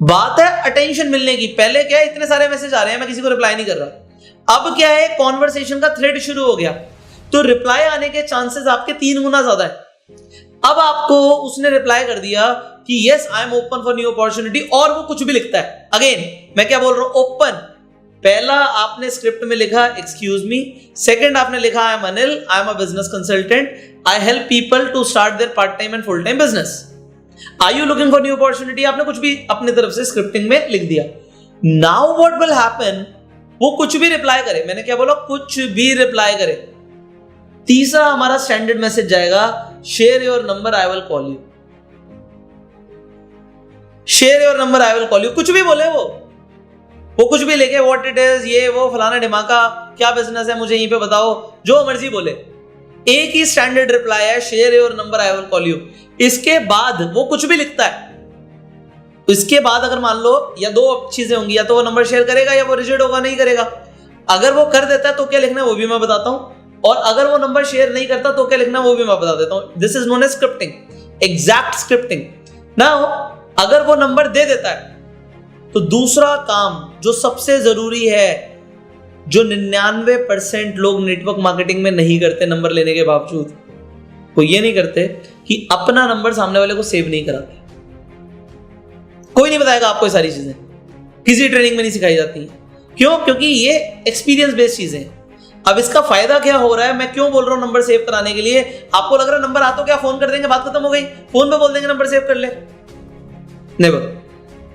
बात है अटेंशन मिलने की। पहले क्या है, इतने सारे मैसेज आ रहे हैं, मैं किसी को रिप्लाई नहीं कर रहा। अब क्या है, कॉन्वर्सेशन का थ्रेड शुरू हो गया, तो रिप्लाई आने के चांसेस आपके 3 गुना ज्यादा है। अब आपको उसने रिप्लाई कर दिया कि yes I am open for new opportunity, और वो कुछ भी लिखता है। अगेन मैं क्या बोल रहा हूं, ओपन। पहला आपने स्क्रिप्ट में लिखा एक्सक्यूज मी, सेकंड आपने लिखा I am Anil, I am a business consultant, I help people to start their part time and full time business, are you looking for new opportunity. आपने कुछ भी अपनी तरफ से स्क्रिप्टिंग में लिख दिया। नाउ व्हाट विल हैपन, वो कुछ भी रिप्लाई करे, मैंने क्या बोला, कुछ भी रिप्लाई करे, तीसरा हमारा स्टैंडर्ड मैसेज जाएगा, share your number I will call you, share your number I will call you. कुछ भी बोले वो कुछ भी लेके, व्हाट इट इज, ये वो फलाना ढिमाका, क्या बिजनेस है मुझे यहीं पे बताओ, जो मर्जी बोले, एक ही स्टैंडर्ड रिप्लाई है, share your number I will call you. इसके बाद वो कुछ भी लिखता है, इसके बाद अगर मान लो या 2 चीजें होंगी, या तो वो नंबर शेयर करेगा या वो रिजेक्ट होगा, नहीं करेगा। अगर वो कर देता है तो क्या लिखना है वो भी मैं बताता हूं, और अगर वो नंबर शेयर नहीं करता तो क्या लिखना है वो भी मैं बता देता हूं। This is known as scripting, exact scripting. Now अगर वो नंबर दे देता है तो दूसरा काम जो सबसे जरूरी है, जो 99% लोग नेटवर्क मार्केटिंग में नहीं करते नंबर लेने के बावजूद, वो ये नहीं करते कि अपना नंबर सामने वाले को सेव नहीं कराते। कोई नहीं बताएगा आपको ये सारी चीजें, किसी ट्रेनिंग में नहीं सिखाई जाती है। क्यों? क्योंकि ये एक्सपीरियंस बेस्ड चीजें हैं। अब इसका फायदा क्या हो रहा है, मैं क्यों बोल रहा हूं नंबर सेव कराने के लिए। आपको लग रहा है नंबर आ तो क्या, फोन कर देंगे, बात खत्म हो गई, फोन पे बोल देंगे नंबर सेव कर ले। नेवर।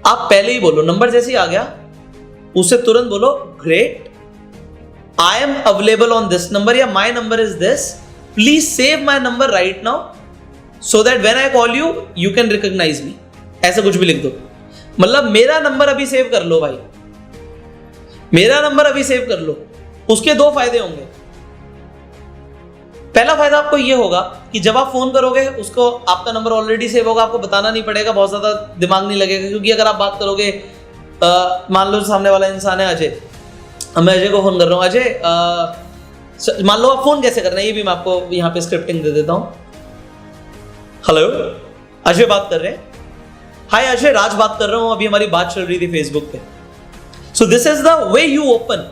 आप पहले ही बोलो, नंबर जैसे ही आ गया उसे तुरंत बोलो, great, I am available on this number, या my number is this, please save my number right now so that when I call you you can recognise me. ऐसा कुछ भी लिख दो, मतलब मेरा नंबर अभी सेव कर लो भाई, मेरा नंबर अभी सेव कर लो। उसके 2 फायदे होंगे। पहला फायदा आपको यह होगा कि जब आप फोन करोगे उसको आपका नंबर ऑलरेडी सेव होगा, आपको बताना नहीं पड़ेगा, बहुत ज्यादा दिमाग नहीं लगेगा। क्योंकि अगर आप बात करोगे, मान लो सामने वाला इंसान है अजय, मैं अजय को फोन कर रहा हूं, अजय मान लो आप फोन कैसे करना है ये भी मैं आपको यहां पे स्क्रिप्टिंग दे देता हूं। हेलो, अजय बात कर रहे हैं, हाय अजय, राज बात कर रहा हूं, अभी हमारी बात चल रही थी फेसबुक पे। So this is the way you open.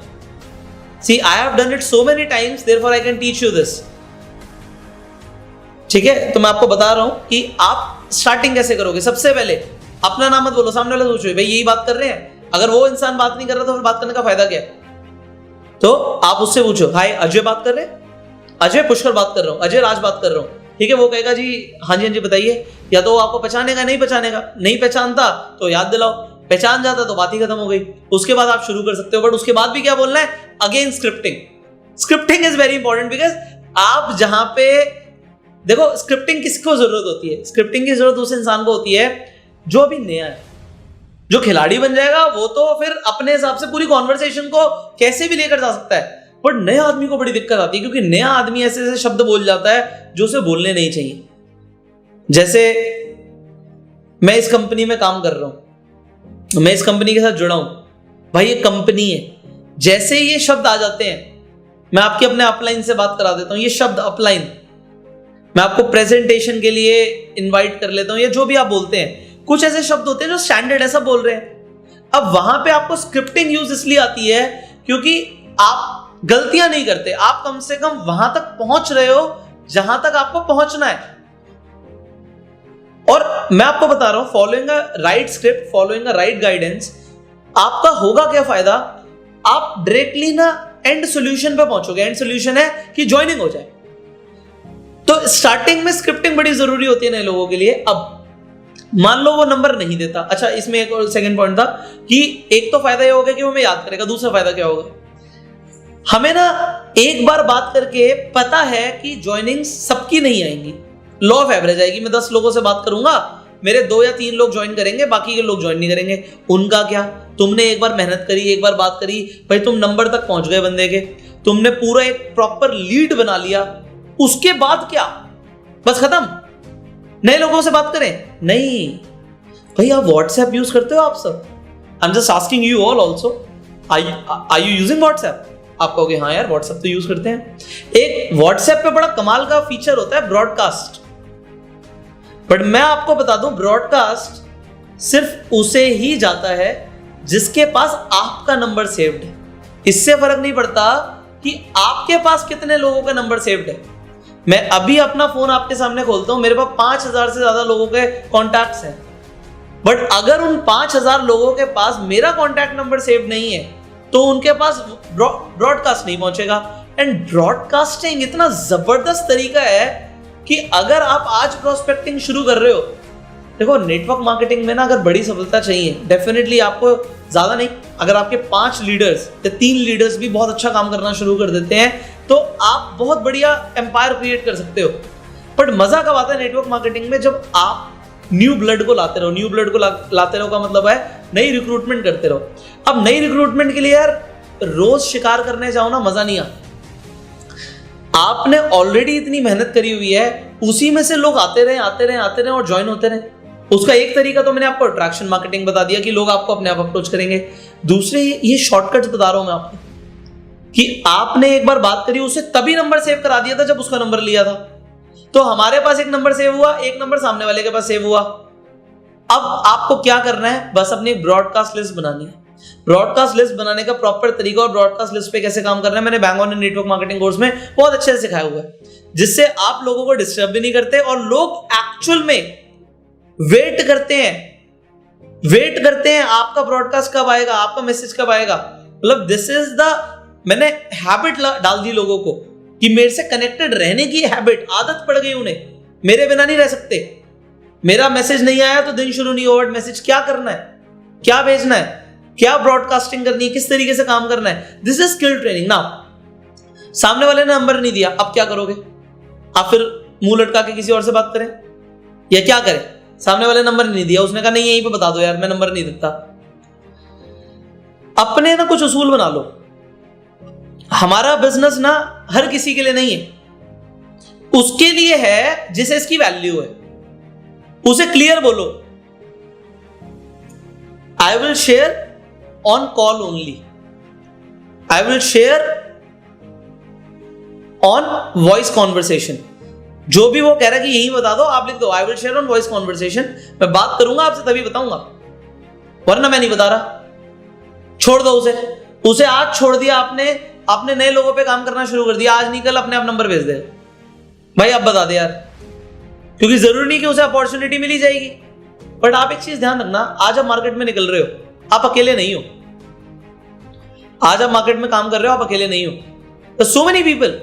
See, I have done it so many times, therefore I can teach you this. ठीक है, तो मैं आपको बता रहा हूं कि आप स्टार्टिंग कैसे करोगे। सबसे पहले अपना नाम मत बोलो, सामने वाला सोचो भाई यही बात कर रहे हैं, अगर वो इंसान बात नहीं कर रहा तो फिर बात करने का फायदा क्या है। तो आप उससे पूछो, हाय अजय बात कर रहे हैं, अजय पुष्कर बात कर रहा हूं, अजय राज बात कर रहा हूं। ठीक है, वो कहेगा जी हाँ जी बताइए, या तो वो आपको पहचानेगा, नहीं पहचानेगा, नहीं पहचानता तो याद दिलाओ, पहचान जाता तो बात ही खत्म हो गई। उसके बाद आप शुरू कर सकते हो, बट उसके बाद भी क्या बोलना है, again scripting. Scripting is very important, because आप जहां पे देखो, स्क्रिप्टिंग किसको जरूरत होती है, स्क्रिप्टिंग की जरूरत उस इंसान को होती है जो अभी नया है। जो खिलाड़ी बन जाएगा वो तो फिर अपने हिसाब से पूरी कॉन्वर्सेशन को कैसे भी लेकर जा सकता है, बट नए आदमी को बड़ी दिक्कत आती है, क्योंकि नया आदमी ऐसे ऐसे शब्द बोल जाता है जो उसे बोलने नहीं चाहिए। जैसे मैं इस कंपनी में काम कर रहा हूं, मैं इस कंपनी के साथ जुड़ा हूं, भाई ये कंपनी है, जैसे ये शब्द आ जाते हैं, मैं आपके अपने अपलाइन से बात करा देता हूं, ये शब्द अपलाइन, मैं आपको प्रेजेंटेशन के लिए इनवाइट कर लेता हूं, या जो भी आप बोलते हैं, कुछ ऐसे शब्द होते हैं जो स्टैंडर्ड ऐसा बोल रहे हैं। अब वहां पे आपको स्क्रिप्टिंग यूज इसलिए आती है क्योंकि आप गलतियां नहीं करते, आप कम से कम वहां तक पहुंच रहे हो जहां तक आपको पहुंचना है। और मैं आपको बता रहा हूं, following a right script, following a right guidance, आपका होगा क्या फायदा, आप डायरेक्टली ना एंड सॉल्यूशन पे पहुंचोगे। एंड सॉल्यूशन है कि ज्वाइनिंग हो जाए। तो स्टार्टिंग में स्क्रिप्टिंग बड़ी जरूरी होती है नए लोगों के लिए। अब मान लो वो नंबर नहीं देता, अच्छा इसमें एक और सेकंड पॉइंट था कि एक तो फायदा ये होगा कि वो हमें याद करेगा, दूसरा फायदा क्या होगा, हमें ना एक बार बात करके पता है कि ज्वाइनिंग सबकी नहीं आएंगी, लॉ ऑफ एवरेज आएगी। मैं 10 लोगों से बात करूंगा, मेरे 2 या 3 लोग ज्वाइन करेंगे, बाकी के लोग ज्वाइन नहीं करेंगे। उनका क्या, तुमने एक बार मेहनत करी, एक बार बात करी, भाई तुम नंबर तक पहुंच गए बंदे के, तुमने पूरा एक प्रॉपर लीड बना लिया, उसके बाद क्या, बस खत्म, नए लोगों से बात करें? नहीं भाई, आप व्हाट्सएप यूज करते हो आप सब? I am just asking you all also, are you using WhatsApp? आप कहोगे हाँ यार व्हाट्सएप तो यूज करते हैं। एक व्हाट्सएप पे बड़ा कमाल का फीचर होता है ब्रॉडकास्ट, बट मैं आपको बता दूं ब्रॉडकास्ट सिर्फ उसे ही जाता है जिसके पास आपका नंबर सेव्ड है। इससे फर्क नहीं पड़ता कि आपके पास कितने लोगों का नंबर सेव्ड है। मैं अभी अपना फोन आपके सामने खोलता हूं, मेरे पास 5000 से ज्यादा लोगों के कॉन्टैक्ट्स हैं, बट अगर उन 5000 लोगों के पास मेरा कॉन्टैक्ट नंबर सेव नहीं है तो उनके पास ब्रॉडकास्ट नहीं पहुंचेगा। एंड ब्रॉडकास्टिंग इतना जबरदस्त तरीका है कि अगर आप आज प्रोस्पेक्टिंग शुरू कर रहे हो, देखो नेटवर्क मार्केटिंग में ना अगर बड़ी सफलता चाहिए डेफिनेटली आपको ज्यादा नहीं, अगर आपके 5 लीडर्स या 3 लीडर्स भी बहुत अच्छा काम करना शुरू कर देते हैं तो आप बहुत बढ़िया एम्पायर क्रिएट कर सकते हो। बट मजा कब आता है नेटवर्क मार्केटिंग में, जब आप न्यू ब्लड को लाते रहो। न्यू ब्लड को लाते रहो का मतलब है नई रिक्रूटमेंट करते रहो। अब नई रिक्रूटमेंट के लिए यार रोज शिकार करने जाओ ना, मजा नहीं आता। आपने ऑलरेडी इतनी मेहनत करी हुई है, उसी में से लोग आते रहे और ज्वाइन होते रहे। उसका एक तरीका तो मैंने आपको अट्रैक्शन मार्केटिंग बता दिया कि लोग आपको अपने आप अप्रोच करेंगे। दूसरे ये शॉर्टकट्स बता रहा हूं मैं आपको कि आपने एक बार बात करी, उसे तभी नंबर सेव करा दिया था जब उसका नंबर लिया था। तो हमारे पास एक नंबर सेव हुआ, एक नंबर सामने वाले के पास सेव हुआ। अब आपको क्या करना है, बस अपनी ब्रॉडकास्ट लिस्ट बनानी है। ब्रॉडकास्ट लिस्ट बनाने का प्रॉपर तरीका और ब्रॉडकास्ट लिस्ट पे कैसे काम करना है मैंने bang on network marketing course में बहुत अच्छे से सिखाया हुआ है, जिससे आप लोगों को डिस्टर्ब भी नहीं करते और लोग एक्चुअल में वेट करते हैं आपका ब्रॉडकास्ट कब आएगा, आपका मैसेज कब आएगा। मतलब दिस इज द, मैंने हैबिट डाल दी लोगों को कि मेरे से कनेक्टेड रहने की हैबिट, आदत पड़ गई उन्हें, मेरे बिना नहीं रह सकते। मेरा मैसेज नहीं आया तो दिन शुरू नहीं हुआ। मैसेज क्या करना है, क्या भेजना है, क्या ब्रॉडकास्टिंग करनी है, किस तरीके से काम करना है, दिस इज स्किल ट्रेनिंग। ना सामने वाले ने नंबर नहीं दिया, अब क्या करोगे आप? फिर मुंह लटका के किसी और से बात करें या क्या करें? सामने वाले नंबर नहीं दिया, उसने कहा नहीं यहीं पे बता दो यार, मैं नंबर नहीं देता। अपने ना कुछ उसूल बना लो। हमारा बिजनेस ना हर किसी के लिए नहीं है, उसके लिए है जिसे इसकी वैल्यू है। उसे क्लियर बोलो, I will share on call only, I will share on voice conversation. जो भी वो कह रहा है कि यही बता दो, आप लिख दो I will share on voice conversation. मैं बात करूंगा आपसे तभी बताऊंगा, वरना मैं नहीं बता रहा। छोड़ दो उसे आज छोड़ दिया आपने नए लोगों पे काम करना शुरू कर दिया, आज नहीं कल अपने आप नंबर भेज दे भाई, आप बता दे यार, क्योंकि जरूरी नहीं कि उसे अपॉर्चुनिटी मिली जाएगी। बट आप एक चीज ध्यान रखना, आज आप मार्केट में निकल रहे हो, आप अकेले नहीं हो। आज आप मार्केट में काम कर रहे हो, आप अकेले नहीं हो। सो मेनी पीपल,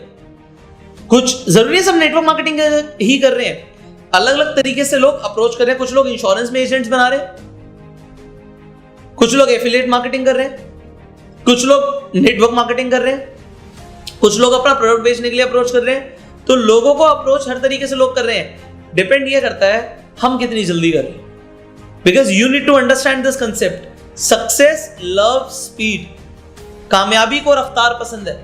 कुछ जरूरी सब नेटवर्क मार्केटिंग ही कर रहे हैं, अलग अलग तरीके से लोग अप्रोच कर रहे हैं। कुछ लोग इंश्योरेंस में एजेंट्स बना रहे हैं, कुछ लोग एफिलिएट मार्केटिंग कर रहे हैं, कुछ लोग नेटवर्क मार्केटिंग कर रहे हैं, कुछ लोग अपना प्रोडक्ट बेचने के लिए अप्रोच कर रहे हैं। तो लोगों को अप्रोच हर तरीके से लोग कर रहे हैं, डिपेंड ये करता है हम कितनी जल्दी कर रहे हैं। Because you need to understand this concept, success love speed. कामयाबी को रफ्तार पसंद है,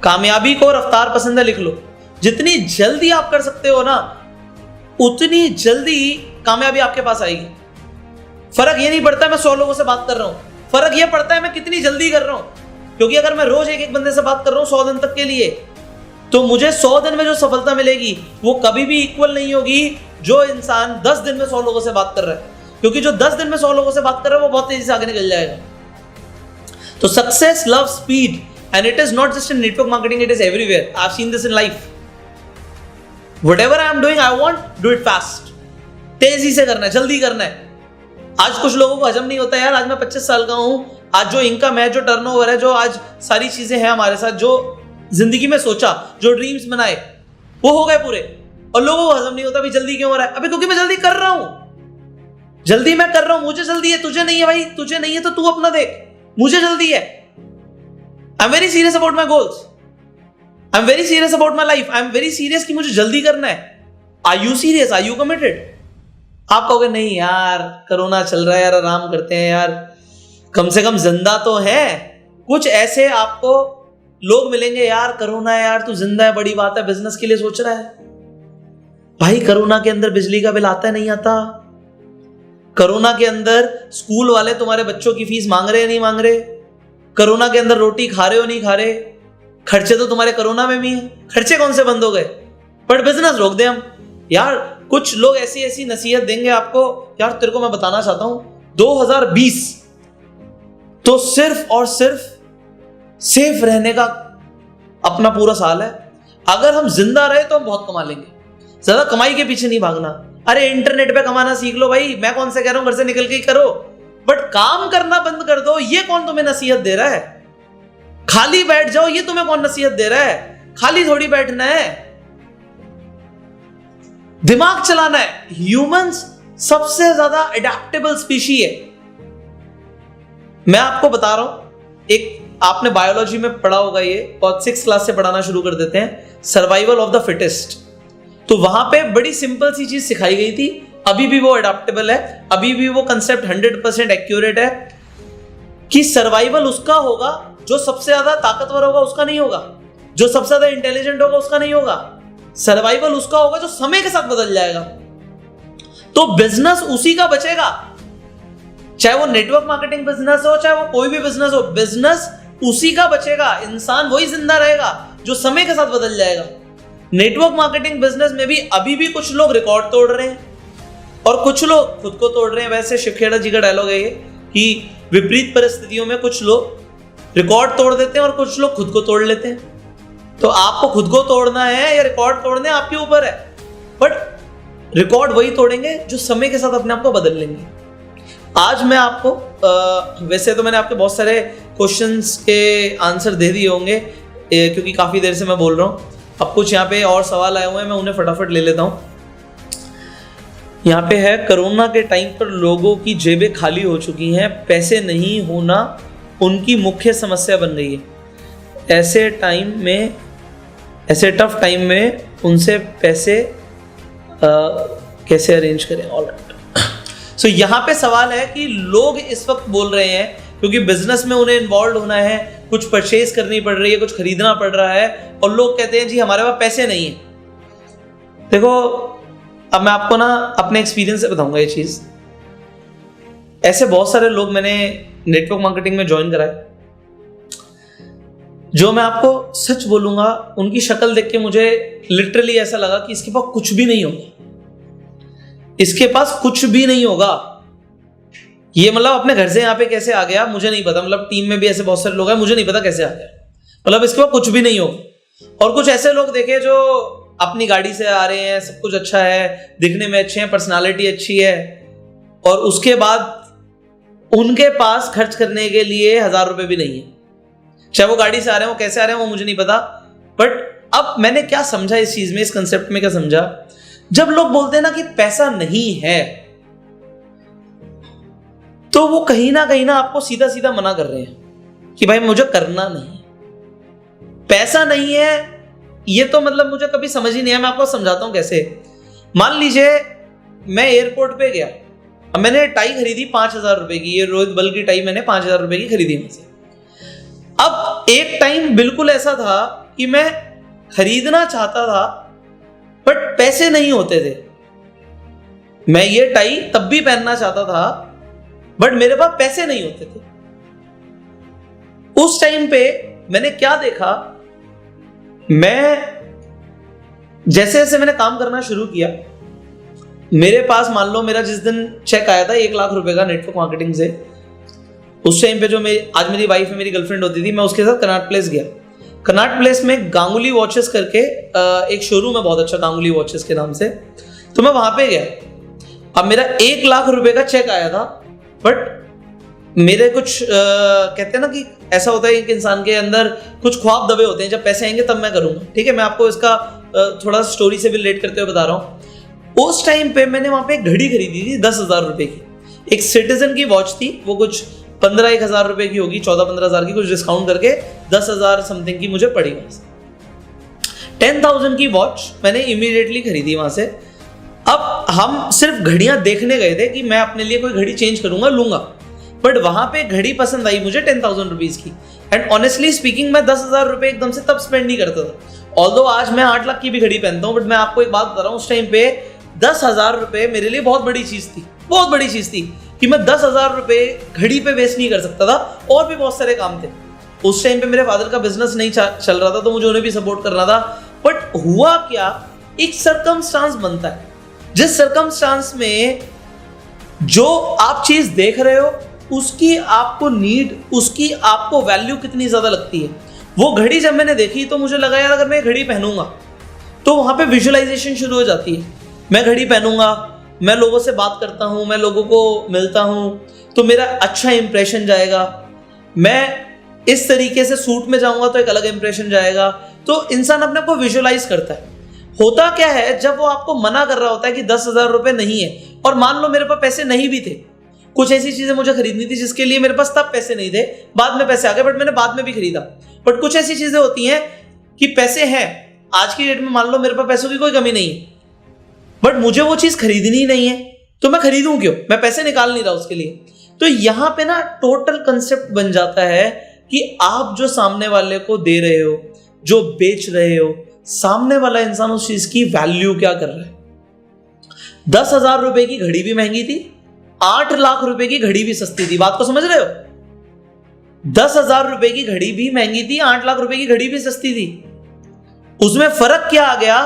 कामयाबी को रफ्तार पसंद है, लिख लो। जितनी जल्दी आप कर सकते हो ना, उतनी जल्दी कामयाबी आपके पास आएगी। फर्क ये नहीं पड़ता मैं 100 लोगों से बात कर रहा हूं, फर्क ये पड़ता है मैं कितनी जल्दी कर रहा हूं। क्योंकि अगर मैं रोज एक बंदे से बात कर रहा हूं 100 दिन तक के लिए, तो मुझे 100 दिन में जो सफलता मिलेगी वो कभी भी इक्वल नहीं होगी जो इंसान 10 दिन में 100 लोगों से बात कर रहा है। क्योंकि जो 10 दिन में 100 लोगों से बात कर रहा है वो बहुत तेजी से आगे निकल जाएगा। तो success love speed, and it is not just in network marketing, it is everywhere. I've seen this in life. Whatever I am doing, I want do it fast. तेजी से करना है, जल्दी करना है। आज कुछ लोगों को हजम नहीं होता यार, आज मैं 25 साल का हूं, आज जो इनकम है, जो टर्नओवर है, जो आज सारी चीजें हैं हमारे साथ, जो जिंदगी में सोचा, जो ड्रीम्स बनाए, वो हो गए पूरे, और लोगों को हजम नहीं होता भाई जल्दी क्यों हो रहा है। अबे क्योंकि मैं जल्दी कर रहा हूं, जल्दी मैं कर रहा हूं, मुझे जल्दी है, तुझे नहीं है भाई, तुझे नहीं है तो तू अपना देख, मुझे जल्दी है। I'm very serious about my goals. I'm very serious about my life. I'm very serious कि मुझे जल्दी करना है। Are you serious? Are you committed? आप कहोगे नहीं यार, कोरोना चल रहा है यार, आराम करते हैं यार, कम से कम जिंदा तो है। कुछ ऐसे आपको लोग मिलेंगे, यार कोरोना है यार, तू जिंदा है, बड़ी बात है, बिजनेस के लिए सोच रहा है। भाई कोरोना के अंदर बिजली का बिल आता है नहीं आता? कोरोना के अंदर स्कूल वाले तुम्हारे बच्चों की फीस मांग रहे हैं नहीं मांग रहे? कोरोना के अंदर रोटी खा रहे हो नहीं खा रहे, खर्चे तो तुम्हारे कोरोना में भी हैं, खर्चे कौन से बंद हो गए, बट बिजनेस रोक दे हम। यार कुछ लोग ऐसी ऐसी नसीहत देंगे आपको, यार तेरे को मैं बताना चाहता हूं 2020 तो सिर्फ और सिर्फ सेफ रहने का अपना पूरा साल है। अगर हम जिंदा रहे तो हम बहुत कमा लेंगे, ज्यादा कमाई के पीछे नहीं भागना। अरे इंटरनेट पे कमाना सीख लो भाई, मैं कौन से कह रहा हूं घर से निकल के ही करो, बट काम करना बंद कर दो, ये कौन तुम्हें नसीहत दे रहा है? खाली बैठ जाओ, ये तुम्हें कौन नसीहत दे रहा है? खाली थोड़ी बैठना है, दिमाग चलाना है। ह्यूमंस सबसे ज्यादा एडेप्टेबल स्पीशी है। मैं आपको बता रहा हूं, एक आपने बायोलॉजी में पढ़ा होगा, ये और 6th क्लास से पढ़ाना शुरू कर देते हैं, सर्वाइवल ऑफ द फिटेस्ट। तो वहां पे बड़ी सिंपल सी चीज सिखाई गई थी, अभी भी वो एडेप्टेबल है, अभी भी वो कंसेप्ट 100% एक्यूरेट है कि सर्वाइवल उसका होगा जो सबसे ज्यादा ताकतवर होगा, उसका नहीं होगा। जो सबसे ज्यादा इंटेलिजेंट होगा उसका नहीं होगा। सर्वाइवल उसका होगा जो समय के साथ बदल जाएगा। तो बिजनेस उसी का बचेगा, चाहे वो नेटवर्क मार्केटिंग बिजनेस हो, चाहे वो कोई भी बिजनेस हो, बिजनेस उसी का बचेगा। इंसान वही जिंदा रहेगा जो समय के साथ बदल जाएगा। नेटवर्क मार्केटिंग बिजनेस में भी अभी भी कुछ लोग रिकॉर्ड तोड़ रहे हैं और कुछ लोग खुद को तोड़ रहे हैं। वैसे शिव खेड़ा जी का डायलॉग है ये कि विपरीत परिस्थितियों में कुछ लोग रिकॉर्ड तोड़ देते हैं और कुछ लोग खुद को तोड़ लेते हैं। तो आपको खुद को तोड़ना है या रिकॉर्ड तोड़ने, आपके ऊपर है, बट रिकॉर्ड वही तोड़ेंगे जो समय के साथ अपने आप को बदल लेंगे। आज मैं आपको वैसे तो मैंने आपके बहुत सारे क्वेश्चंस के आंसर दे दिए होंगे क्योंकि काफी देर से मैं बोल रहा हूं। अब कुछ यहाँ पे और सवाल आए हुए हैं, मैं उन्हें फटाफट ले लेता हूं। यहाँ पे है, कोरोना के टाइम पर लोगों की जेबें खाली हो चुकी हैं, पैसे नहीं होना उनकी मुख्य समस्या बन गई है। ऐसे टफ टाइम में उनसे पैसे कैसे अरेंज करें? ऑलराइट, सो यहाँ पे सवाल है कि लोग इस वक्त बोल रहे हैं क्योंकि बिजनेस में उन्हें इन्वॉल्व होना है, कुछ परचेज करनी पड़ रही है, कुछ खरीदना पड़ रहा है, और लोग कहते हैं जी हमारे पास पैसे नहीं है। देखो, अब मैं आपको ना अपने एक्सपीरियंस से बताऊंगा ये चीज। ऐसे बहुत सारे लोग मैंने नेटवर्क मार्केटिंग में ज्वाइन कराए, जो मैं आपको सच बोलूंगा, उनकी शक्ल देख के मुझे लिटरली ऐसा लगा कि इसके पास कुछ भी नहीं होगा, इसके पास कुछ भी नहीं होगा। ये मतलब अपने घर से यहाँ पे कैसे आ गया मुझे नहीं पता, मतलब टीम में भी ऐसे बहुत सारे लोग हैं, मुझे नहीं पता कैसे आ गया, मतलब इसके पास कुछ भी नहीं होगा। और कुछ ऐसे लोग देखे जो अपनी गाड़ी से आ रहे हैं, सब कुछ अच्छा है, दिखने में अच्छे हैं, पर्सनालिटी अच्छी है, और उसके बाद उनके पास खर्च करने के लिए 1000 रुपए भी नहीं है। चाहे वो गाड़ी से आ रहे हैं, वो कैसे आ रहे हैं वो मुझे नहीं पता, बट अब मैंने क्या समझा इस चीज में, इस कंसेप्ट में क्या समझा, जब लोग बोलते हैं ना कि पैसा नहीं है, तो वो कहीं ना आपको सीधा सीधा मना कर रहे हैं कि भाई मुझे करना नहीं, पैसा नहीं है। ये तो मतलब मुझे कभी समझ ही नहीं है। मैं आपको समझाता हूं कैसे। मान लीजिए मैं एयरपोर्ट पे गया, अब मैंने टाई खरीदी 5000 रुपए की, ये रोहित बल की टाई मैंने 5000 रुपए की खरीदी मुझसे। अब एक टाइम बिल्कुल ऐसा था कि मैं खरीदना चाहता था बट पैसे नहीं होते थे। मैं ये टाई तब भी पहनना चाहता था बट मेरे पास पैसे नहीं होते थे। उस टाइम पे मैंने क्या देखा, मैं जैसे जैसे मैंने काम करना शुरू किया, मेरे पास मान लो मेरा जिस दिन चेक आया था 1 लाख रुपए का नेटवर्क मार्केटिंग से, उस टाइम पे जो आज मेरी वाइफ है, मेरी गर्लफ्रेंड होती थी, मैं उसके साथ कनाट प्लेस गया। कनाट प्लेस में गांगुली वॉचेस करके एक शोरूम है बहुत अच्छा, गांगुली वॉचेस के नाम से, तो मैं वहां पे गया। अब मेरा 1 लाख रुपए का चेक आया था, बट मेरे कुछ कहते हैं ना कि ऐसा होता है कि इंसान के अंदर कुछ ख्वाब दबे होते हैं, जब पैसे आएंगे तब मैं करूंगा। ठीक है, मैं आपको इसका थोड़ा स्टोरी से भी रिलेट करते हुए बता रहा हूँ। उस टाइम पे मैंने वहां पे एक घड़ी खरीदी थी 10,000 रुपए की, एक सिटीजन की वॉच थी, वो कुछ 15-1000 रुपए की होगी, 14-15 की, कुछ डिस्काउंट करके 10,000 समथिंग की मुझे पड़ी। 10,000 की वॉच मैंने इमीडिएटली खरीदी वहां से। अब हम सिर्फ घड़ियां देखने गए थे कि मैं अपने लिए कोई घड़ी चेंज करूंगा, लूंगा, बट वहां पे घड़ी पसंद आई मुझे 10,000 रुपीज की। एंड ऑनेस्टली स्पीकिंग मैं 10,000 रुपए एकदम से तब स्पेंड नहीं करता था। ऑल्दो आज मैं 8 लाख की भी घड़ी पहनता हूं, बट मैं आपको एक बात बता रहा हूं, उस टाइम पे 10,000 रुपए मेरे लिए बहुत बड़ी चीज थी, बहुत बड़ी चीज थी कि मैं 10,000 रुपए घड़ी पे वेस्ट नहीं कर सकता था, और भी बहुत सारे काम थे। उस टाइम पे मेरे फादर का बिजनेस नहीं चल रहा था, तो मुझे उन्हें भी सपोर्ट करना था। बट हुआ क्या, एक सर्कमस्टांस बनता है, जिस सर्कमस्टांस में जो आप चीज देख रहे हो उसकी आपको नीड, उसकी आपको वैल्यू कितनी ज्यादा लगती है। वो घड़ी जब मैंने देखी तो मुझे लगा यार अगर मैं घड़ी पहनूंगा, तो वहां पे विजुअलाइजेशन शुरू हो जाती है। मैं घड़ी पहनूंगा, मैं लोगों से बात करता हूं, मैं लोगों को मिलता हूं, तो मेरा अच्छा इंप्रेशन जाएगा। मैं इस तरीके से सूट में जाऊंगा तो एक अलग इंप्रेशन जाएगा। तो इंसान अपने आप को विजुअलाइज करता है। होता क्या है, जब वो आपको मना कर रहा होता है कि 10,000 रुपए नहीं है, और मान लो मेरे पास पैसे नहीं भी थे, कुछ ऐसी चीजें मुझे खरीदनी थी जिसके लिए मेरे पास तब पैसे नहीं थे, बाद में पैसे आ गए, बट मैंने बाद में भी खरीदा। बट कुछ ऐसी चीजें होती हैं कि पैसे हैं, आज की डेट में मान लो मेरे पास पैसों की कोई कमी नहीं है, बट मुझे वो चीज खरीदनी ही नहीं है, तो मैं खरीदूं क्यों, मैं पैसे निकाल नहीं रहा उसके लिए। तो यहां पे ना टोटल कंसेप्ट बन जाता है कि आप जो सामने वाले को दे रहे हो, जो बेच रहे हो, सामने वाला इंसान उस चीज की वैल्यू क्या कर रहा है। 10,000 रुपए की घड़ी भी महंगी थी, 8 लाख रुपए की घड़ी भी सस्ती थी। बात को समझ रहे हो? 10,000 रुपए की घड़ी भी महंगी थी, 8 लाख रुपए की घड़ी भी सस्ती थी। उसमें फर्क क्या आ गया?